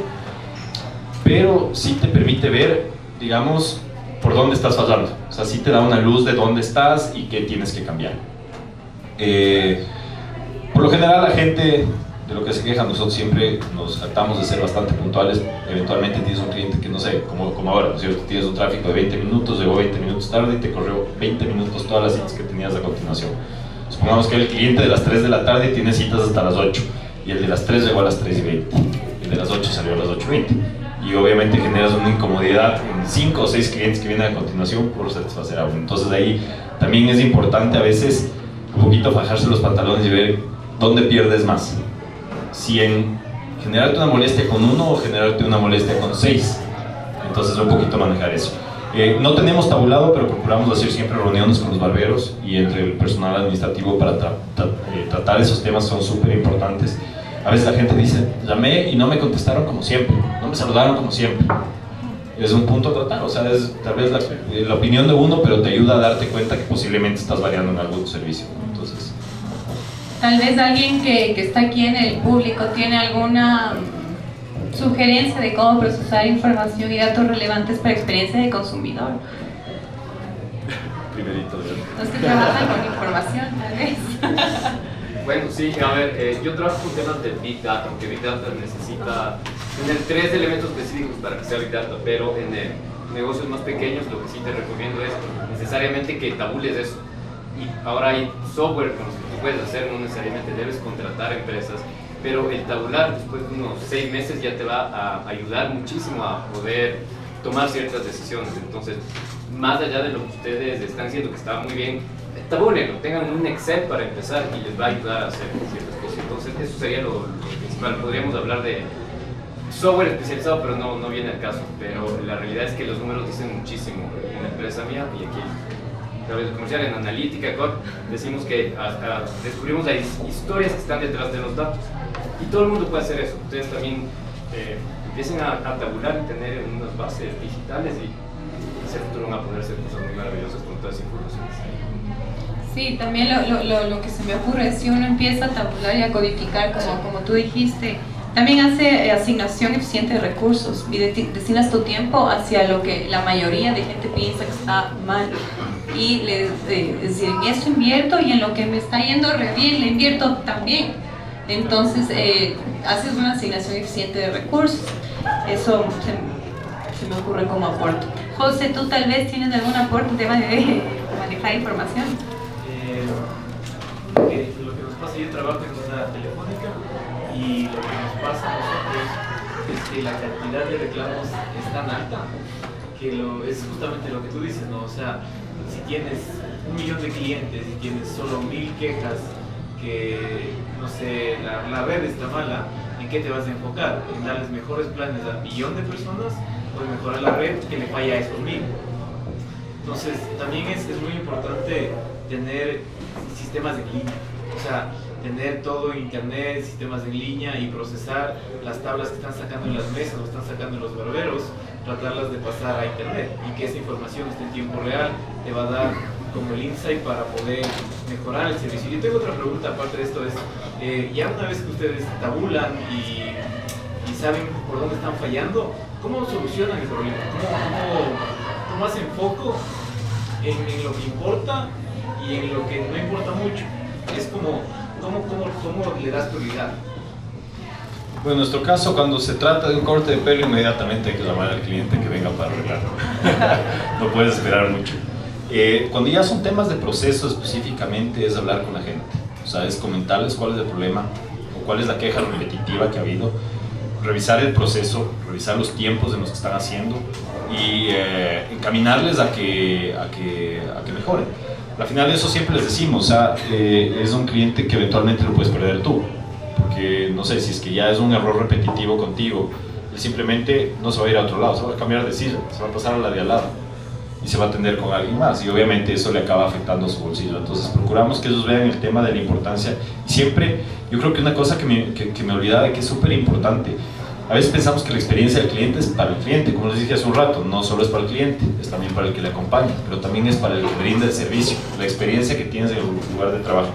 pero sí te permite ver, digamos, por dónde estás fallando. O sea, sí te da una luz de dónde estás y qué tienes que cambiar. Por lo general, la gente de lo que se queja, nosotros siempre nos tratamos de ser bastante puntuales. Eventualmente tienes un cliente que, no sé, como ahora, ¿no es cierto? Tienes un tráfico de 20 minutos, llegó 20 minutos tarde y te corrió 20 minutos todas las citas que tenías a continuación. Supongamos que el cliente de las 3 de la tarde tiene citas hasta las 8 y el de las 3 llegó a las 3:20, el de las 8 salió a las 8:20. Y obviamente generas una incomodidad en 5 o 6 clientes que vienen a continuación por satisfacer a uno. Entonces ahí también es importante a veces un poquito fajarse los pantalones y ver dónde pierdes más. Si en generarte una molestia con uno o generarte una molestia con 6. Entonces un poquito manejar eso. No tenemos tabulado, pero procuramos hacer siempre reuniones con los barberos y entre el personal administrativo para tratar esos temas, son súper importantes. A veces la gente dice, llamé y no me contestaron como siempre, no me saludaron como siempre. Es un punto a tratar, o sea, es tal vez la opinión de uno, pero te ayuda a darte cuenta que posiblemente estás variando en algún servicio, ¿no? Entonces, tal vez alguien que está aquí en el público tiene alguna sugerencia de cómo procesar información y datos relevantes para experiencia de consumidor. primerito, Los que trabajan con información, tal vez. Bueno, sí, a ver, yo trabajo con temas de Big Data, aunque Big Data necesita tener 3 elementos específicos para que sea Big Data, pero en negocios más pequeños lo que sí te recomiendo es necesariamente que tabules eso. Y ahora hay software con los que tú puedes hacer, no necesariamente debes contratar empresas, pero el tabular después de unos 6 meses ya te va a ayudar muchísimo a poder tomar ciertas decisiones. Entonces, más allá de lo que ustedes están haciendo, que está muy bien, tabúlenlo, tengan un Excel para empezar y les va a ayudar a hacer ciertas cosas. Entonces, eso sería lo principal. Podríamos hablar de software especializado, pero no viene al caso. Pero la realidad es que los números dicen muchísimo. En la empresa mía y aquí, a través de comercial, en analítica, decimos que descubrimos las historias que están detrás de los datos. Y todo el mundo puede hacer eso. Ustedes también empiecen a tabular y tener unas bases digitales y hacer futuro van a poder hacer cosas muy maravillosas con toda esa información. Sí, también lo que se me ocurre es si uno empieza a tabular y a codificar, como tú dijiste, también hace asignación eficiente de recursos y destinas tu tiempo hacia lo que la mayoría de gente piensa que está mal. Y es decir, en esto invierto y en lo que me está yendo re bien le invierto también. Entonces, haces una asignación eficiente de recursos. Eso se me ocurre como aporte. José, ¿tú tal vez tienes algún aporte en tema de manejar información? Lo que nos pasa, yo trabajo en una telefónica y lo que nos pasa a nosotros es que la cantidad de reclamos es tan alta que es justamente lo que tú dices, ¿no? O sea, si tienes 1 millón de clientes y tienes solo 1000 quejas que, no sé, la red está mala, ¿en qué te vas a enfocar? ¿En darles mejores planes a 1 millón de personas o en mejorar la red que le falla a esos 1000? Entonces, también es muy importante tener sistemas en línea, o sea, tener todo en internet, sistemas en línea y procesar las tablas que están sacando en las mesas o están sacando en los barberos, tratarlas de pasar a internet y que esa información esté en tiempo real, te va a dar como el insight para poder mejorar el servicio. Yo tengo otra pregunta aparte de esto, es ya una vez que ustedes tabulan y saben por dónde están fallando, ¿cómo solucionan el problema? ¿Cómo hacen foco en lo que importa y en lo que no importa mucho? Es como, ¿cómo le das prioridad? Bueno, en nuestro caso, cuando se trata de un corte de pelo, inmediatamente hay que llamar al cliente que venga para arreglarlo. No puedes esperar mucho. Cuando ya son temas de proceso específicamente, es hablar con la gente. O sea, es comentarles cuál es el problema o cuál es la queja repetitiva que ha habido, revisar el proceso, revisar los tiempos en los que están haciendo y encaminarles a que mejoren. Al final de eso siempre les decimos, o sea, es un cliente que eventualmente lo puedes perder tú, porque no sé, si es que ya es un error repetitivo contigo, él simplemente no se va a ir a otro lado, se va a cambiar de silla, se va a pasar a la de al lado y se va a atender con alguien más, y obviamente eso le acaba afectando a su bolsillo. Entonces procuramos que ellos vean el tema de la importancia, y siempre, yo creo que una cosa que me olvidaba, que es súper importante, a veces pensamos que la experiencia del cliente es para el cliente, como les dije hace un rato, no solo es para el cliente, es también para el que le acompaña, pero también es para el que brinda el servicio, la experiencia que tienes en el lugar de trabajo.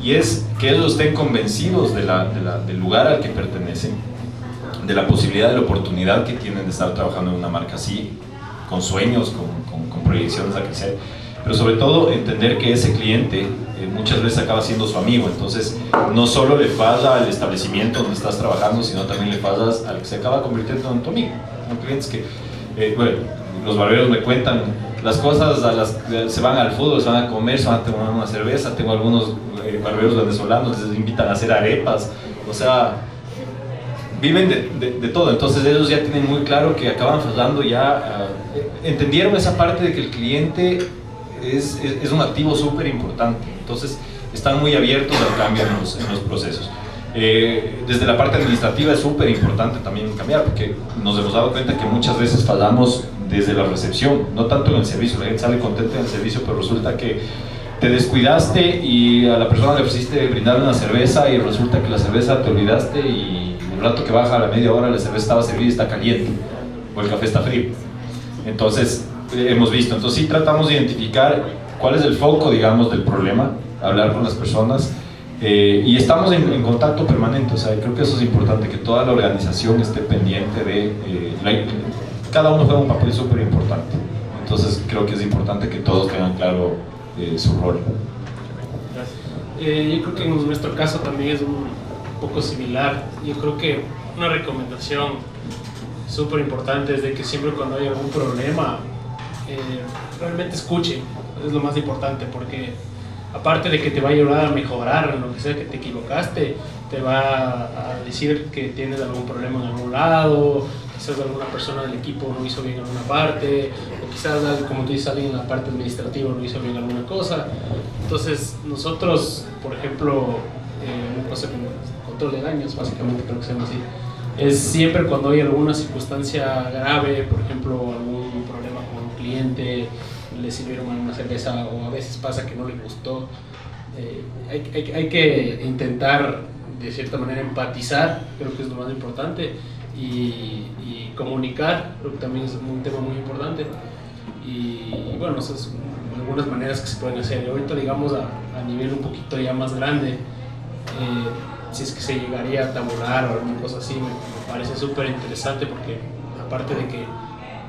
Y es que ellos estén convencidos del lugar al que pertenecen, de la posibilidad, de la oportunidad que tienen de estar trabajando en una marca así, con sueños, con proyecciones a crecer, pero sobre todo entender que ese cliente muchas veces acaba siendo su amigo. Entonces no solo le falla al establecimiento donde estás trabajando, sino también le fallas al que se acaba convirtiendo en tu amigo. Son clientes que, bueno, los barberos me cuentan las cosas, se van al fútbol, se van a comer, se van a tomar una cerveza. Tengo algunos barberos venezolanos, les invitan a hacer arepas, o sea, viven de todo. Entonces ellos ya tienen muy claro que acaban fallando, ya entendieron esa parte de que el cliente es un activo súper importante. Entonces están muy abiertos al cambio en los procesos. Desde la parte administrativa es súper importante también cambiar, porque nos hemos dado cuenta que muchas veces fallamos desde la recepción, no tanto en el servicio. La gente sale contenta en el servicio, pero resulta que te descuidaste y a la persona le ofreciste brindarle una cerveza y resulta que la cerveza te olvidaste, y el rato que baja a la media hora la cerveza estaba servida y está caliente, o el café está frío. Entonces hemos visto, entonces sí tratamos de identificar cuál es el foco, digamos, del problema, hablar con las personas, y estamos en contacto permanente. O sea, creo que eso es importante, que toda la organización esté pendiente de cada uno juega un papel súper importante. Entonces creo que es importante que todos tengan claro su rol. Gracias. Yo creo que en nuestro caso también es un poco similar. Yo creo que una recomendación súper importante es de que siempre cuando hay algún problema realmente escuche. Es lo más importante, porque aparte de que te va a ayudar a mejorar en lo que sea que te equivocaste, te va a decir que tienes algún problema en algún lado, quizás alguna persona del equipo no hizo bien alguna parte, o quizás, como tú dices, alguien en la parte administrativa no hizo bien alguna cosa. Entonces nosotros, por ejemplo, un proceso de control de daños, básicamente creo que se llama así, es siempre cuando hay alguna circunstancia grave, por ejemplo, algún problema con un cliente, le sirvieron una cerveza, o a veces pasa que no le gustó, hay que intentar de cierta manera empatizar, creo que es lo más importante, y comunicar, creo que también es un tema muy importante. Y bueno, esas son algunas maneras que se pueden hacer. Ahorita, digamos, a nivel un poquito ya más grande, si es que se llegaría a tabular o alguna cosa así, me parece súper interesante, porque aparte de que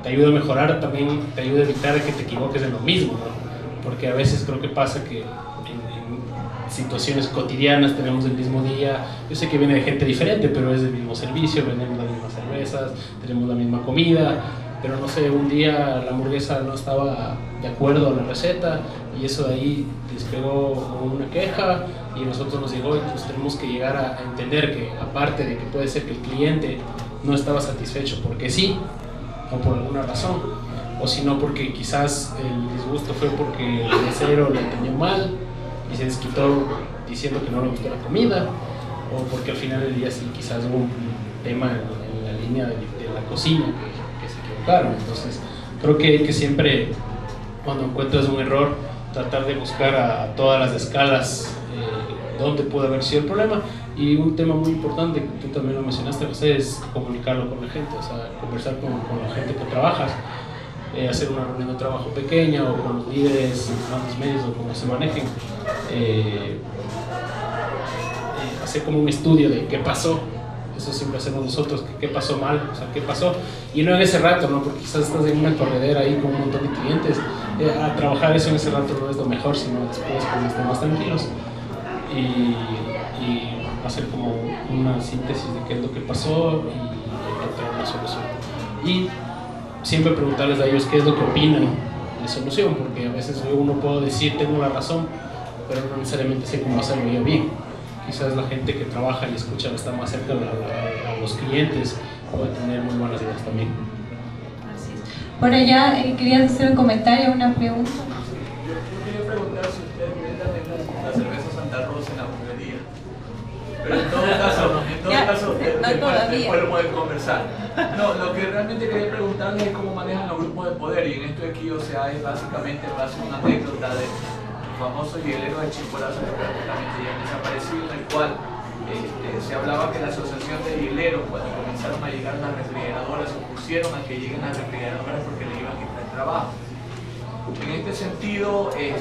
te ayuda a mejorar, también te ayuda a evitar que te equivoques en lo mismo, ¿no? Porque a veces creo que pasa que en situaciones cotidianas tenemos el mismo día, yo sé que viene de gente diferente, pero es el mismo servicio, vendemos las mismas cervezas, tenemos la misma comida, pero no sé, un día la hamburguesa no estaba de acuerdo a la receta y eso de ahí despegó una queja y a nosotros nos llegó, y pues tenemos que llegar a entender que aparte de que puede ser que el cliente no estaba satisfecho porque sí, o por alguna razón, o si no porque quizás el disgusto fue porque el mesero le atendió mal y se desquitó diciendo que no le gustó la comida, o porque al final del día sí quizás hubo un tema en la línea de la cocina que se equivocaron. Entonces creo que hay que siempre, cuando encuentras un error, tratar de buscar a todas las escalas dónde pudo haber sido el problema. Y un tema muy importante que tú también lo mencionaste, José, es comunicarlo con la gente, o sea, conversar con la gente que trabajas, hacer una reunión de trabajo pequeña o con los líderes, los medios o como se manejen, hacer como un estudio de qué pasó. Eso siempre hacemos nosotros, qué pasó mal, o sea, qué pasó, y no en ese rato, ¿no? Porque quizás estás en una corredera ahí con un montón de clientes, a trabajar eso en ese rato no es lo mejor, sino después cuando estén más tranquilos y hacer como una síntesis de qué es lo que pasó y encontrar una solución. Y siempre preguntarles a ellos qué es lo que opinan de solución, porque a veces uno puede decir tengo la razón, pero no necesariamente sé cómo hacerlo yo bien. Quizás la gente que trabaja y escucha está más cerca a los clientes, puede tener muy buenas ideas también. Por allá, ¿querías hacer un comentario o una pregunta? Yo quería preguntar si ustedes venden la cerveza Santa Rosa en la burguería. Pero en todo caso, después lo pueden conversar. No, lo que realmente quería preguntarles es cómo manejan los grupos de poder, y en esto aquí, o sea, es básicamente en base a una anécdota de famoso hielero de Chimborazo que prácticamente ya desaparecido, en el cual se hablaba que la asociación de hieleros, cuando comenzaron a llegar las refrigeradoras, se opusieron a que lleguen las refrigeradoras porque le iban a quitar el trabajo. En este sentido, de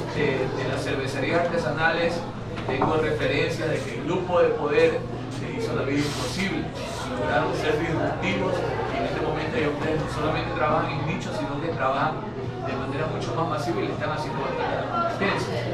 las cervecerías artesanales, tengo referencia de que el grupo de poder se hizo la vida imposible, lograron ser disruptivos, y en este momento ya ustedes no solamente trabajan en nichos, sino que trabajan de manera mucho más masiva y le están haciendo bastante la competencia.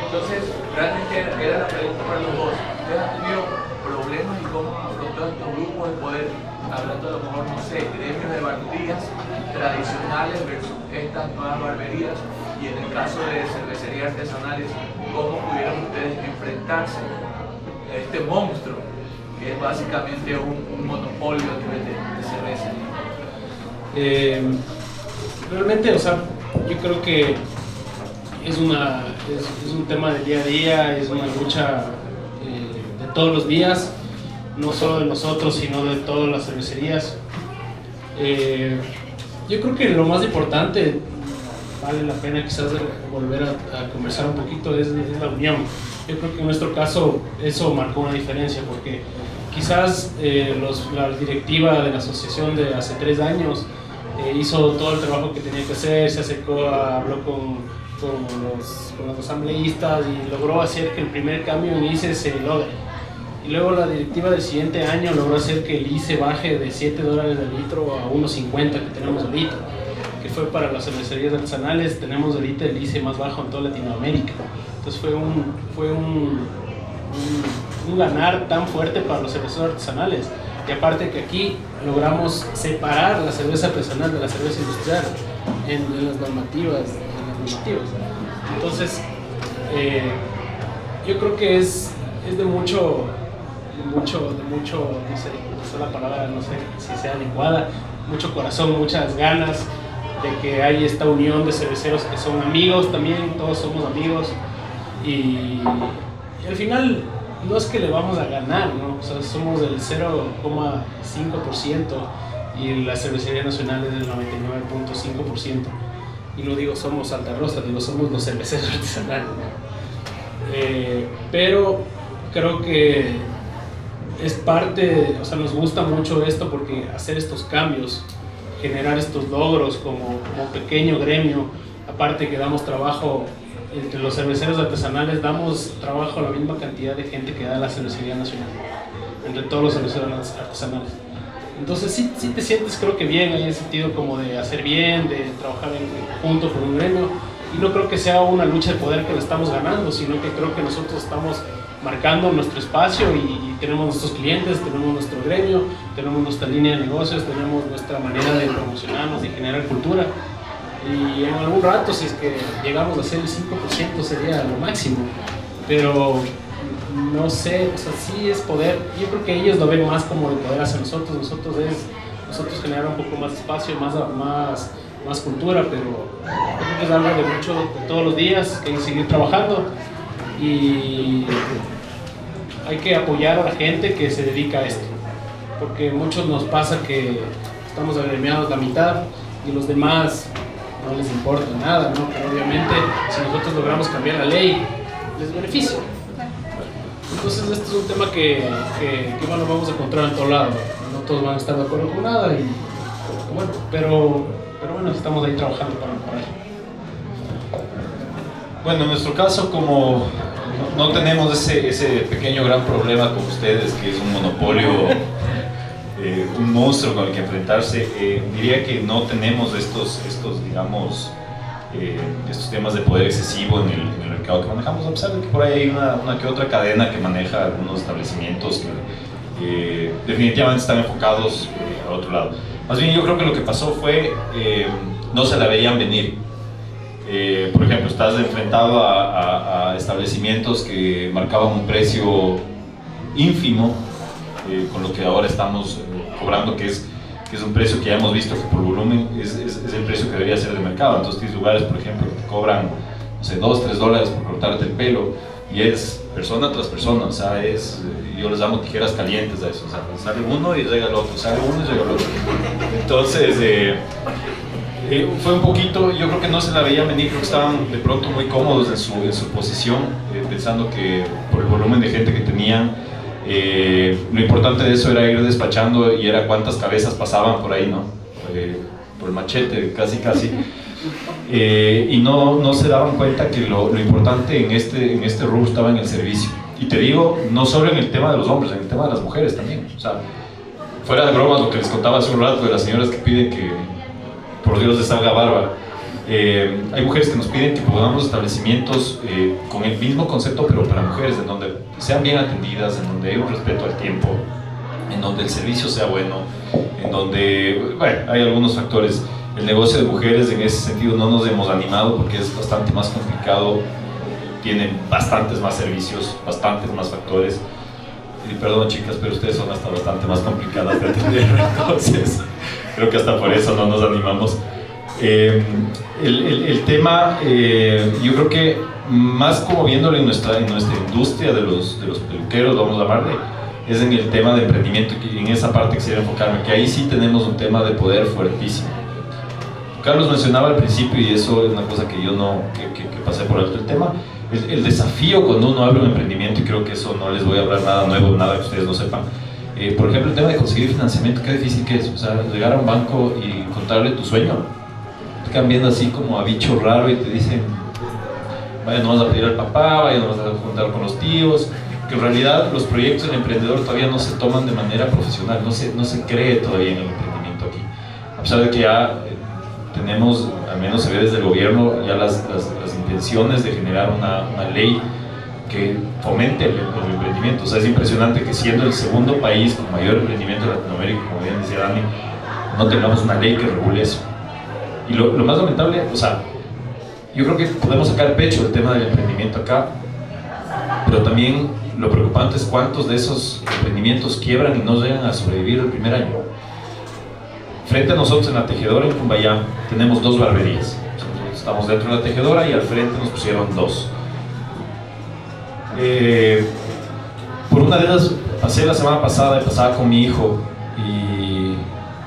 Entonces, realmente era la pregunta para los dos. ¿Ustedes han tenido problemas y cómo han afrontado estos grupos de poder, hablando a lo mejor, no sé, gremios de barberías tradicionales versus estas nuevas barberías? Y en el caso de cervecerías artesanales, ¿cómo pudieron ustedes enfrentarse a este monstruo que es básicamente un monopolio a nivel de cerveza? Realmente, o sea, yo creo que es un tema del día a día, es una lucha de todos los días, no solo de nosotros, sino de todas las cervecerías. Yo creo que lo más importante, vale la pena quizás volver a conversar un poquito, es la unión. Yo creo que en nuestro caso eso marcó una diferencia, porque quizás la directiva de la asociación de hace 3 años hizo todo el trabajo que tenía que hacer, se acercó, habló con los asambleístas y logró hacer que el primer cambio en ICE se logre. Y luego la directiva del siguiente año logró hacer que el ICE baje de $7 el litro a 1.50 que tenemos el litro, que fue para las cervecerías artesanales. Tenemos ahorita el ICE más bajo en toda Latinoamérica. Entonces fue un ganar tan fuerte para los cerveceros artesanales. Y aparte que aquí logramos separar la cerveza artesanal de la cerveza industrial en las normativas. Entonces, yo creo que es de mucho, no sé la palabra, no sé si sea adecuada, mucho corazón, muchas ganas de que hay esta unión de cerveceros que son amigos también, todos somos amigos, y al final no es que le vamos a ganar, ¿no? O sea, somos del 0,5% y la cervecería nacional es del 99.5%. Y no digo somos Santa Rosa, digo somos los cerveceros artesanales, ¿no? Pero creo que es parte, o sea, nos gusta mucho esto porque hacer estos cambios, generar estos logros como pequeño gremio, aparte que damos trabajo entre los cerveceros artesanales, damos trabajo a la misma cantidad de gente que da la cervecería nacional, entre todos los cerveceros artesanales. Entonces sí te sientes, creo que bien, en el sentido como de hacer bien, de trabajar en conjunto por un gremio, y no creo que sea una lucha de poder que la estamos ganando, sino que creo que nosotros estamos marcando nuestro espacio y tenemos nuestros clientes, tenemos nuestro gremio, tenemos nuestra línea de negocios, tenemos nuestra manera de promocionarnos y generar cultura. Y en algún rato, si es que llegamos a hacer el 5%, sería lo máximo, pero no sé, o sea, sí es poder. Yo creo que ellos lo ven más como el poder hacia nosotros. Nosotros generar un poco más espacio, más cultura, pero yo creo que es algo de mucho, de todos los días, que hay que seguir trabajando y hay que apoyar a la gente que se dedica a esto, porque muchos nos pasa que estamos agremiados la mitad y los demás no les importa nada, ¿no? Pero obviamente si nosotros logramos cambiar la ley, les beneficia. Entonces este es un tema que bueno, vamos a encontrar en todo lado. No todos van a estar de acuerdo con nada, bueno, pero bueno, estamos ahí trabajando para mejorar. Bueno, en nuestro caso, como no tenemos ese pequeño gran problema con ustedes, que es un monopolio, un monstruo con el que enfrentarse, diría que no tenemos estos digamos, estos temas de poder excesivo en el mercado que manejamos, a pesar de que por ahí hay una que otra cadena que maneja algunos establecimientos que definitivamente están enfocados a otro lado. Más bien yo creo que lo que pasó fue, no se la veían venir. Por ejemplo, estás enfrentado a establecimientos que marcaban un precio ínfimo, con lo que ahora estamos cobrando, que es un precio que ya hemos visto que por volumen es el precio que debería ser de mercado. Entonces tienes lugares, por ejemplo, que te cobran, no sé, $2, $3 por cortarte el pelo, y es persona tras persona, o sea, yo les llamo tijeras calientes a eso, o sea, sale uno y llega el otro, sale uno y llega el otro. Entonces, fue un poquito, yo creo que no se la veía venir, creo que estaban de pronto muy cómodos en su posición, pensando que por el volumen de gente que tenían, lo importante de eso era ir despachando y era cuántas cabezas pasaban por ahí, ¿no? Por el machete, casi. Y no se daban cuenta que lo importante en este rubro estaba en el servicio. Y te digo, no solo en el tema de los hombres, en el tema de las mujeres también. O sea, fuera de bromas, lo que les contaba hace un rato de las señoras que piden que por Dios les salga barba. Hay mujeres que nos piden que pongamos establecimientos con el mismo concepto, pero para mujeres, en donde sean bien atendidas, en donde hay un respeto al tiempo, en donde el servicio sea bueno, en donde, bueno, hay algunos factores. El negocio de mujeres en ese sentido no nos hemos animado porque es bastante más complicado, tienen bastantes más servicios, bastantes más factores. Y perdón, chicas, pero ustedes son hasta bastante más complicadas de atender, entonces creo que hasta por eso no nos animamos. El tema, yo creo que más como viéndolo en nuestra industria de los peluqueros, vamos a llamarle, es en el tema de emprendimiento, y en esa parte quisiera enfocarme, que ahí sí tenemos un tema de poder fuertísimo. Carlos mencionaba al principio, y eso es una cosa que yo que pasé por alto el tema, el desafío cuando uno abre un emprendimiento, y creo que eso no les voy a hablar nada nuevo, nada que ustedes no sepan. Por ejemplo, el tema de conseguir financiamiento, qué difícil que es, o sea, llegar a un banco y contarle tu sueño. Te quedan viendo así como a bicho raro y te dicen, vaya, no vas a pedir al papá, vaya, no vas a juntar con los tíos, que en realidad los proyectos del emprendedor todavía no se toman de manera profesional, no se cree todavía en el emprendimiento aquí. A pesar de que ya tenemos, al menos se ve desde el gobierno, ya las intenciones de generar una ley que fomente el emprendimiento. O sea, es impresionante que siendo el segundo país con mayor emprendimiento de Latinoamérica, como bien decía Dani, no tengamos una ley que regule eso. Y lo más lamentable, o sea, yo creo que podemos sacar pecho del tema del emprendimiento acá, pero también lo preocupante es cuántos de esos emprendimientos quiebran y no llegan a sobrevivir el primer año. Frente a nosotros en la tejedora en Cumbayá tenemos 2 barberías. Estamos dentro de la tejedora y al frente nos pusieron 2. Por una de ellas pasé la semana pasada y pasaba con mi hijo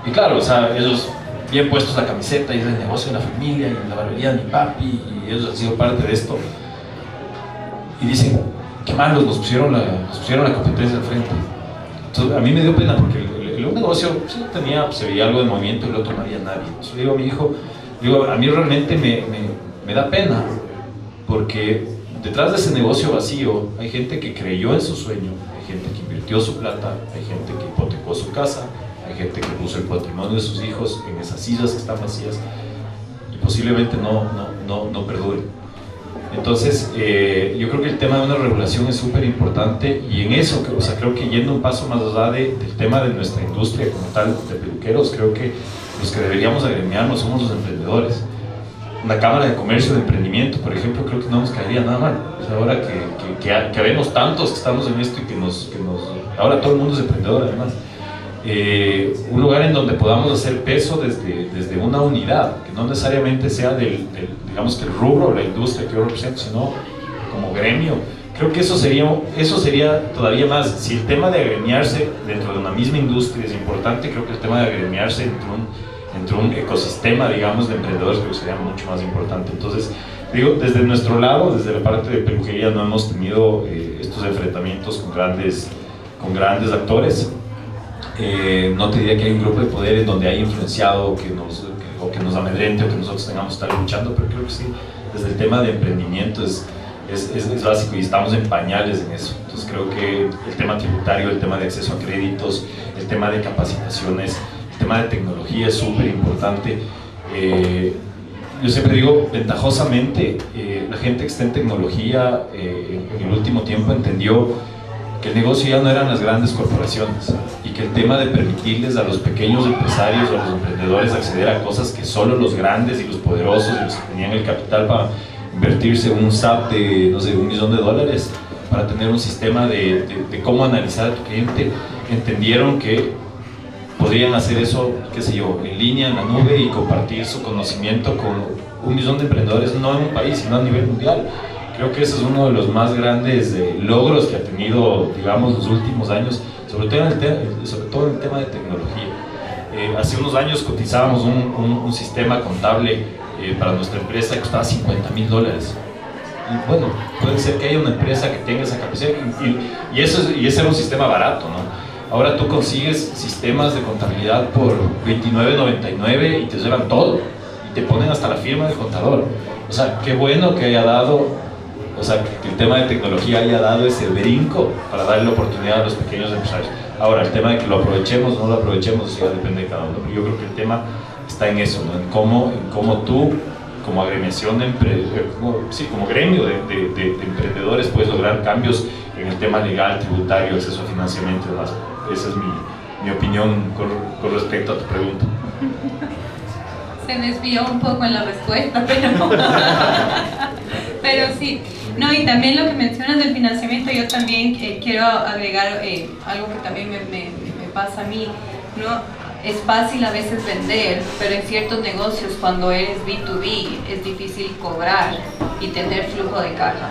y claro, o sea, ellos bien puestos la camiseta y es el negocio de la familia y la barbería de mi papi y ellos han sido parte de esto y dicen, qué malos, nos pusieron la competencia al frente. Entonces a mí me dio pena porque un negocio sí tenía, se veía algo de movimiento y el otro no había nadie. Entonces le digo a mi hijo, a mí realmente me da pena porque detrás de ese negocio vacío hay gente que creyó en su sueño, hay gente que invirtió su plata, hay gente que hipotecó su casa, hay gente que puso el patrimonio de sus hijos en esas sillas que están vacías y posiblemente no perduren. Entonces, yo creo que el tema de una regulación es súper importante y en eso, o sea, creo que yendo un paso más allá del tema de nuestra industria como tal, de peluqueros, creo que los que deberíamos agremiarnos somos los emprendedores. una cámara de comercio, de emprendimiento, por ejemplo, creo que no nos caería nada mal. O sea, ahora que vemos tantos que estamos en esto y ahora todo el mundo es emprendedor además. Un lugar en donde podamos hacer peso desde una unidad, que no necesariamente sea digamos que el rubro o la industria que yo represento, sino como gremio. Creo que eso sería todavía más. Si el tema de agremiarse dentro de una misma industria es importante, creo que el tema de agremiarse entre un ecosistema, digamos, de emprendedores creo que sería mucho más importante. Entonces, digo, desde nuestro lado, desde la parte de peluquería, no hemos tenido estos enfrentamientos con grandes actores. No te diría que hay un grupo de poder en donde haya influenciado o que nos amedrente o que nosotros tengamos que estar luchando, pero creo que sí, desde el tema de emprendimiento es básico y estamos en pañales en eso. Entonces creo que el tema tributario, el tema de acceso a créditos, el tema de capacitaciones, el tema de tecnología es súper importante. Yo siempre digo, ventajosamente, la gente que está en tecnología en el último tiempo entendió que el negocio ya no eran las grandes corporaciones y que el tema de permitirles a los pequeños empresarios o a los emprendedores acceder a cosas que solo los grandes y los poderosos y los que tenían el capital para invertirse un SAP de, no sé, $1 millón, para tener un sistema de cómo analizar a tu cliente, entendieron que podrían hacer eso, qué sé yo, en línea, en la nube y compartir su conocimiento con 1 millón de emprendedores, no en un país, sino a nivel mundial. Creo que ese es uno de los más grandes logros que ha tenido, digamos, los últimos años, sobre todo en el tema de tecnología. Hace unos años cotizábamos un sistema contable para nuestra empresa que costaba $50,000. Y bueno, puede ser que haya una empresa que tenga esa capacidad y ese era un sistema barato, ¿no? Ahora tú consigues sistemas de contabilidad por $29.99 y te llevan todo y te ponen hasta la firma del contador. O sea, qué bueno que haya dado, o sea, que el tema de tecnología haya dado ese brinco para darle la oportunidad a los pequeños empresarios. Ahora, el tema de que lo aprovechemos o no lo aprovechemos, eso ya depende de cada uno. Pero yo creo que el tema está en eso, ¿no? En cómo tú, como agremiación como gremio de emprendedores, puedes lograr cambios en el tema legal, tributario, acceso a financiamiento y demás. Esa es mi opinión con respecto a tu pregunta. Se desvió un poco en la respuesta, pero sí. No, y también lo que mencionas del financiamiento, yo también quiero agregar algo que también me pasa a mí, ¿no? Es fácil a veces vender, pero en ciertos negocios, cuando eres B2B, es difícil cobrar y tener flujo de caja.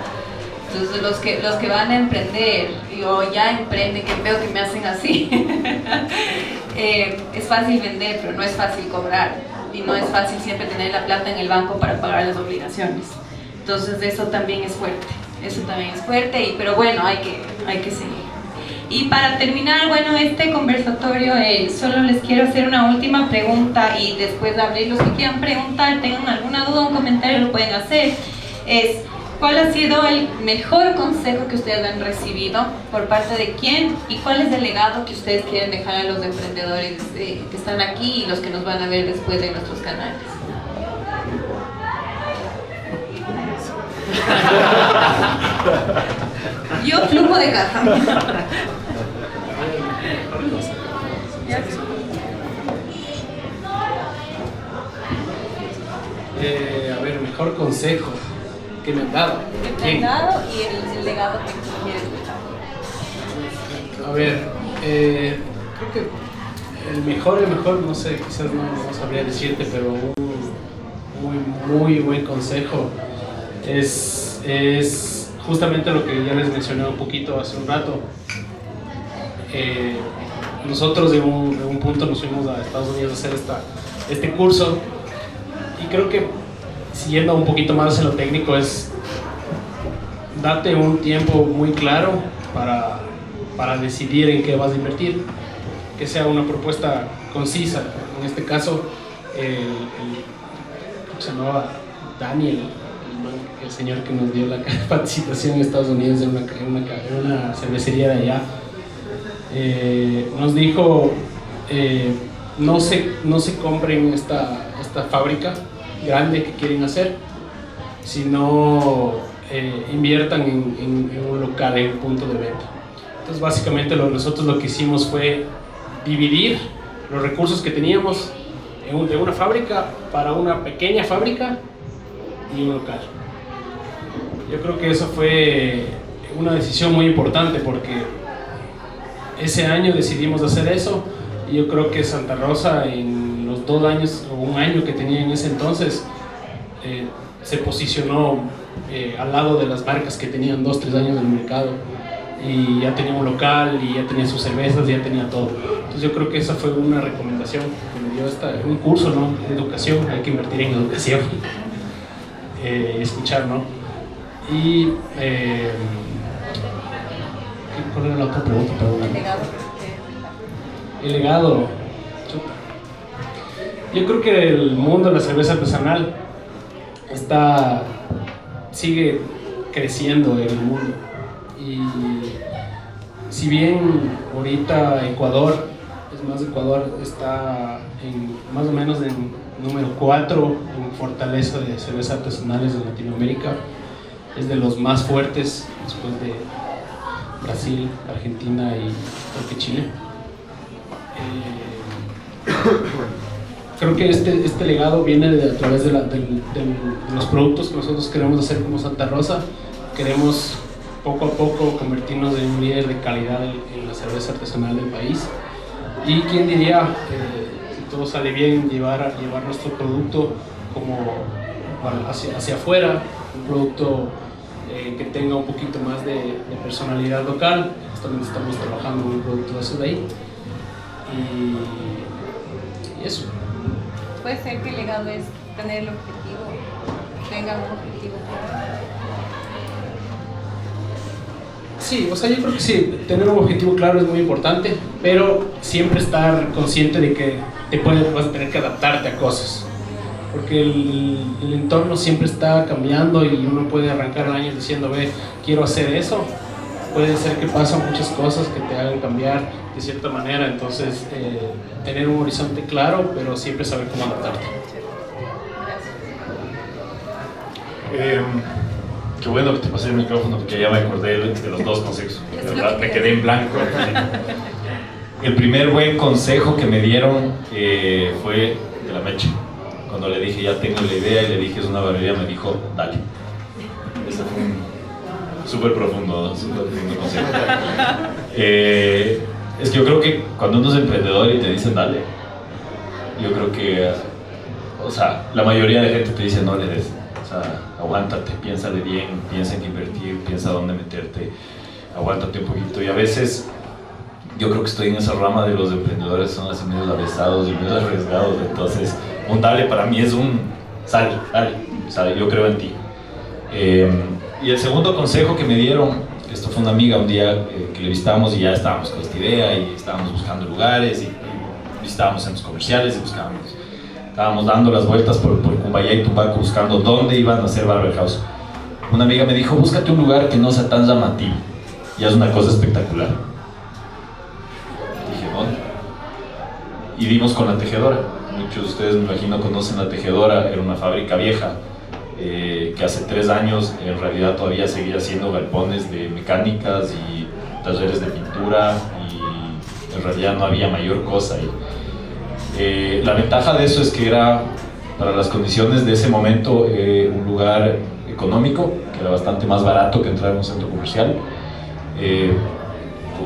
Entonces los que van a emprender, o ya emprenden, que veo que me hacen así, es fácil vender, pero no es fácil cobrar. Y no es fácil siempre tener la plata en el banco para pagar las obligaciones. Entonces eso también es fuerte, pero bueno, hay que seguir. Y para terminar, bueno, este conversatorio, solo les quiero hacer una última pregunta y después de abrir los que quieran preguntar, tengan alguna duda, un comentario, lo pueden hacer. ¿Cuál ha sido el mejor consejo que ustedes han recibido? ¿Por parte de quién? ¿Y cuál es el legado que ustedes quieren dejar a los emprendedores que están aquí y los que nos van a ver después de nuestros canales? Yo, flujo de caja. A ver, mejor consejo que me han dado. Que me han dado y el legado que quieres dejar. A ver, creo que el mejor, no sé, quizás no sabría decirte, pero un muy buen consejo es justamente lo que ya les mencioné un poquito hace un rato. Nosotros de un punto nos fuimos a Estados Unidos a hacer este curso y creo que, siguiendo un poquito más en lo técnico, es date un tiempo muy claro para decidir en qué vas a invertir, que sea una propuesta concisa. En este caso, se llamaba Daniel, el señor que nos dio la capacitación en Estados Unidos en una cervecería de allá, nos dijo, no se compren esta fábrica grande que quieren hacer, sino inviertan en un local, en un punto de venta. Entonces básicamente nosotros lo que hicimos fue dividir los recursos que teníamos de una fábrica para una pequeña fábrica y un local. Yo creo que eso fue una decisión muy importante porque ese año decidimos hacer eso y yo creo que Santa Rosa en los 2 años o 1 año que tenía en ese entonces se posicionó al lado de las marcas que tenían 2-3 años en el mercado y ya tenía un local y ya tenía sus cervezas, ya tenía todo. Entonces yo creo que esa fue una recomendación que me dio un curso, ¿no? De educación, hay que invertir en educación, escuchar, ¿no? Y ¿cuál era la otra pregunta? Perdón. El legado. Yo creo que el mundo de la cerveza artesanal sigue creciendo en el mundo. Y si bien ahorita Ecuador está más o menos en número 4 en fortaleza de cervezas artesanales en Latinoamérica, es de los más fuertes después de Brasil, Argentina y creo que Chile. Creo que este legado viene a través de los productos que nosotros queremos hacer como Santa Rosa. Queremos poco a poco convertirnos en un líder de calidad en la cerveza artesanal del país. Y quién diría, si todo sale bien, llevar nuestro producto hacia afuera, un producto que tenga un poquito más de personalidad local. También estamos trabajando en un producto de eso de ahí. Y eso. Puede ser que el legado es tener el objetivo, tenga un objetivo claro. Sí, o sea, yo creo que sí, tener un objetivo claro es muy importante, pero siempre estar consciente de que vas a tener que adaptarte a cosas, porque el entorno siempre está cambiando y uno puede arrancar el año diciendo, quiero hacer eso. Puede ser que pasan muchas cosas que te hagan cambiar de cierta manera, entonces tener un horizonte claro, pero siempre saber cómo adaptarte. Qué bueno que te pasé el micrófono porque ya me acordé de los 2 consejos. De verdad, me quedé en blanco. El primer buen consejo que me dieron fue de la Meche. Cuando le dije, ya tengo la idea, y le dije, es una barbería, me dijo, dale. Ese fue un súper profundo consejo. Es que yo creo que cuando uno es emprendedor y te dicen, dale, yo creo que, o sea, la mayoría de gente te dice, no le des. O sea, aguántate, piénsale bien, piensa en invertir, piensa dónde meterte, aguántate un poquito. Y a veces yo creo que estoy en esa rama de los emprendedores, son así medio avesados y medio arriesgados. Entonces, un dale para mí es un dale, yo creo en ti. Y el segundo consejo que me dieron, esto fue una amiga un día que le visitamos y ya estábamos con esta idea y estábamos buscando lugares y visitábamos centros comerciales y estábamos dando las vueltas por Cumbayá y Tumbaco buscando dónde iban a hacer Barber House. Una amiga me dijo, búscate un lugar que no sea tan llamativo y es una cosa espectacular. Dije, ¿dónde? Y dimos con La Tejedora. Muchos de ustedes, me imagino, conocen La Tejedora. Era una fábrica vieja que hace 3 años en realidad todavía seguía haciendo galpones de mecánicas y talleres de pintura y en realidad no había mayor cosa ahí. La ventaja de eso es que era, para las condiciones de ese momento, un lugar económico, que era bastante más barato que entrar en un centro comercial.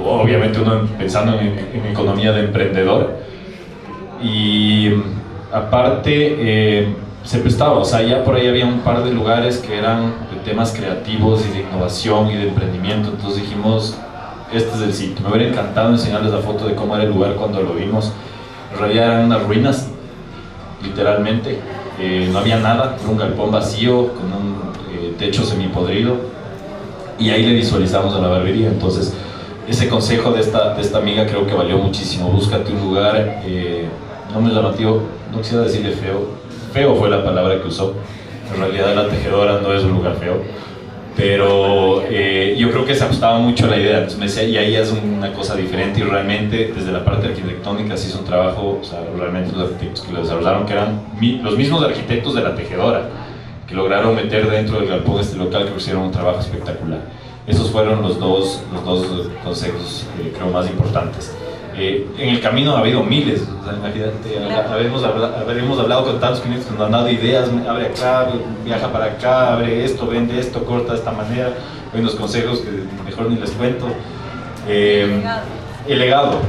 Obviamente uno pensando en economía de emprendedor. Y aparte se prestaba, o sea, ya por ahí había un par de lugares que eran de temas creativos y de innovación y de emprendimiento. Entonces dijimos, este es el sitio. Me hubiera encantado enseñarles la foto de cómo era el lugar cuando lo vimos. En realidad eran unas ruinas, literalmente. No había nada, era un galpón vacío con un techo semipodrido y ahí le visualizamos a la barbería. Entonces ese consejo de esta amiga creo que valió muchísimo. Búscate un lugar no muy llamativo, no quisiera decirle feo fue la palabra que usó. En realidad La Tejedora no es un lugar feo, pero yo creo que se ajustaba mucho a la idea. Entonces me decía, y ahí es una cosa diferente, y realmente desde la parte arquitectónica se hizo un trabajo, o sea, realmente los arquitectos que lo desarrollaron, que eran los mismos arquitectos de La Tejedora, que lograron meter dentro del galpón este local, que hicieron un trabajo espectacular. Esos fueron los dos consejos, creo, más importantes. En el camino ha habido miles, o sea, imagínate, habremos hablado con tantos clientes que nos han dado ideas, abre acá, viaja para acá, abre esto, vende esto, corta de esta manera, buenos consejos que mejor ni les cuento. El legado.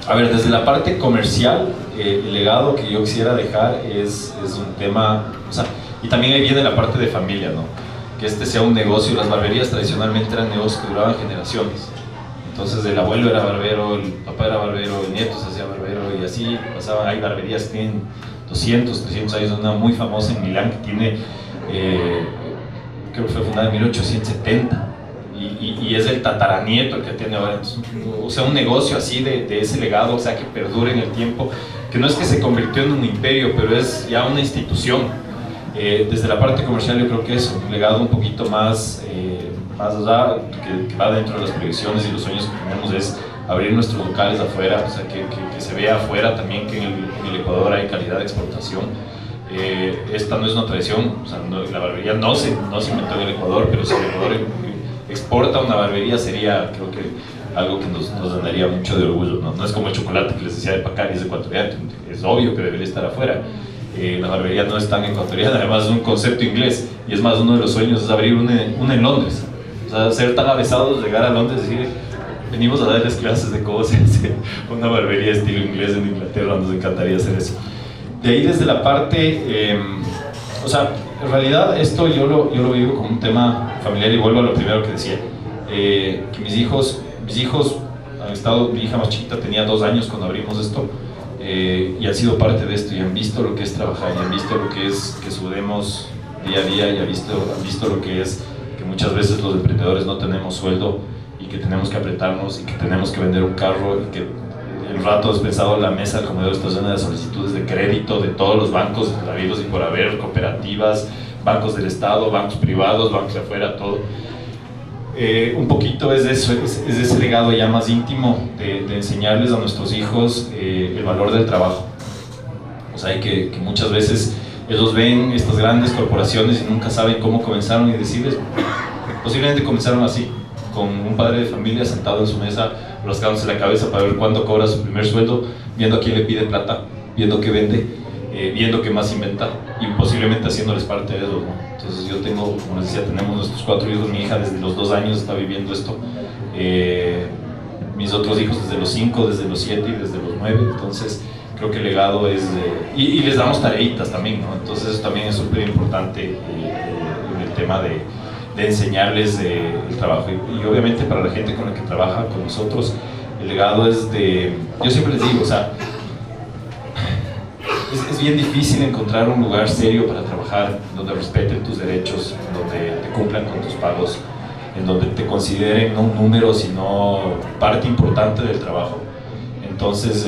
A ver, desde la parte comercial, el legado que yo quisiera dejar es un tema, o sea, y también ahí viene la parte de familia, ¿no? Que este sea un negocio. Las barberías tradicionalmente eran negocios que duraban generaciones. Entonces el abuelo era barbero, el papá era barbero, el nieto se hacía barbero y así pasaban. Hay barberías que tienen 200, 300 años, una muy famosa en Milán que tiene, creo que fue fundada en 1870 y es el tataranieto el que tiene ahora. Entonces, o sea, un negocio así de ese legado, o sea, que perdure en el tiempo, que no es que se convirtió en un imperio, pero es ya una institución. Desde la parte comercial yo creo que es un legado un poquito más allá, que va dentro de las proyecciones y los sueños que tenemos, es abrir nuestros locales afuera, o sea, que se vea afuera también que en el Ecuador hay calidad de exportación. Esta no es una tradición, o sea, la barbería no se inventó en el Ecuador, pero si el Ecuador exporta una barbería sería, creo que, algo que nos daría mucho de orgullo, ¿no? No es como el chocolate que les decía de Pacari, es ecuatoriano, es obvio que debería estar afuera. La barbería no es tan ecuatoriana, además es un concepto inglés, y es más, uno de los sueños es abrir una en Londres, o sea, ser tan avesados, llegar a Londres y decir, venimos a darles clases de cómo se hace una barbería estilo inglés en Inglaterra. Nos encantaría hacer eso. De ahí desde la parte, o sea, en realidad esto yo lo vivo como un tema familiar, y vuelvo a lo primero que decía, que mis hijos han estado, mi hija más chiquita tenía 2 años cuando abrimos esto, y han sido parte de esto y han visto lo que es trabajar, y han visto lo que es que sudemos día a día, y han visto lo que es que muchas veces los emprendedores no tenemos sueldo y que tenemos que apretarnos y que tenemos que vender un carro, y que el rato has pensado la mesa del comedor está llena de solicitudes de crédito de todos los bancos habidos y por haber, cooperativas, bancos del Estado, bancos privados, bancos de afuera, todo. Un poquito es eso, es ese legado ya más íntimo de enseñarles a nuestros hijos el valor del trabajo. O sea, que muchas veces ellos ven estas grandes corporaciones y nunca saben cómo comenzaron, y decirles, posiblemente comenzaron así, con un padre de familia sentado en su mesa, rascándose la cabeza para ver cuándo cobra su primer sueldo, viendo a quién le pide plata, viendo qué vende, viendo qué más inventa, y posiblemente haciéndoles parte de eso, ¿no? Entonces yo tengo, como les decía, tenemos nuestros 4 hijos. Mi hija desde los 2 años está viviendo esto, mis otros hijos desde los 5, desde los 7 y desde los 9, entonces creo que el legado es, y les damos tareitas también, ¿no? Entonces eso también es súper importante en el tema de enseñarles el trabajo, y obviamente para la gente con la que trabaja con nosotros, el legado es yo siempre les digo, o sea, es bien difícil encontrar un lugar serio para trabajar, donde respeten tus derechos, donde te cumplan con tus pagos, en donde te consideren no un número, sino parte importante del trabajo. Entonces,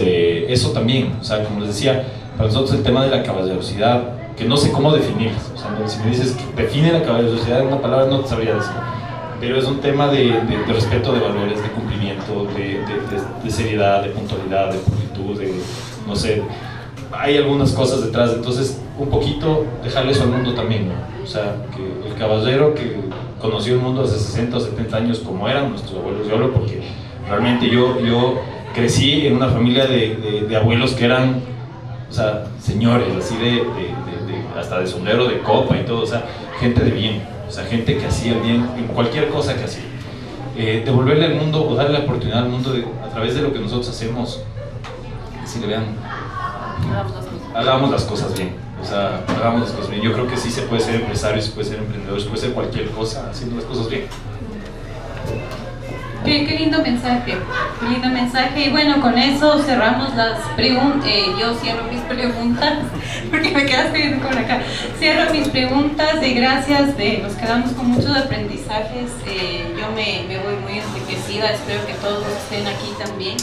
eso también, o sea, como les decía, para nosotros el tema de la caballerosidad, que no sé cómo definir, o sea, si me dices que define la caballerosidad en una palabra, no te sabría decir, pero es un tema de respeto de valores, de cumplimiento, de seriedad, de puntualidad, de pulcritud, no sé, hay algunas cosas detrás. Entonces, un poquito dejarle eso al mundo también, ¿no? O sea, que el caballero que conoció el mundo hace 60 o 70 años, como eran nuestros abuelos, yo hablo porque realmente yo crecí en una familia de abuelos que eran, o sea, señores, así hasta de sombrero de copa y todo, o sea, gente de bien, o sea, gente que hacía bien en cualquier cosa que hacía. Devolverle al mundo, o darle la oportunidad al mundo a través de lo que nosotros hacemos, si le vean, hagamos las cosas bien, o sea, hagamos las cosas bien. Yo creo que sí se puede ser empresario, se puede ser emprendedor, se puede ser cualquier cosa haciendo las cosas bien. Qué lindo mensaje, y bueno, con eso cerramos las preguntas. Yo cierro mis preguntas, porque me quedaste viendo por acá. Cierro mis preguntas, gracias, nos quedamos con muchos aprendizajes. Yo me voy muy enriquecida, espero que todos estén aquí también.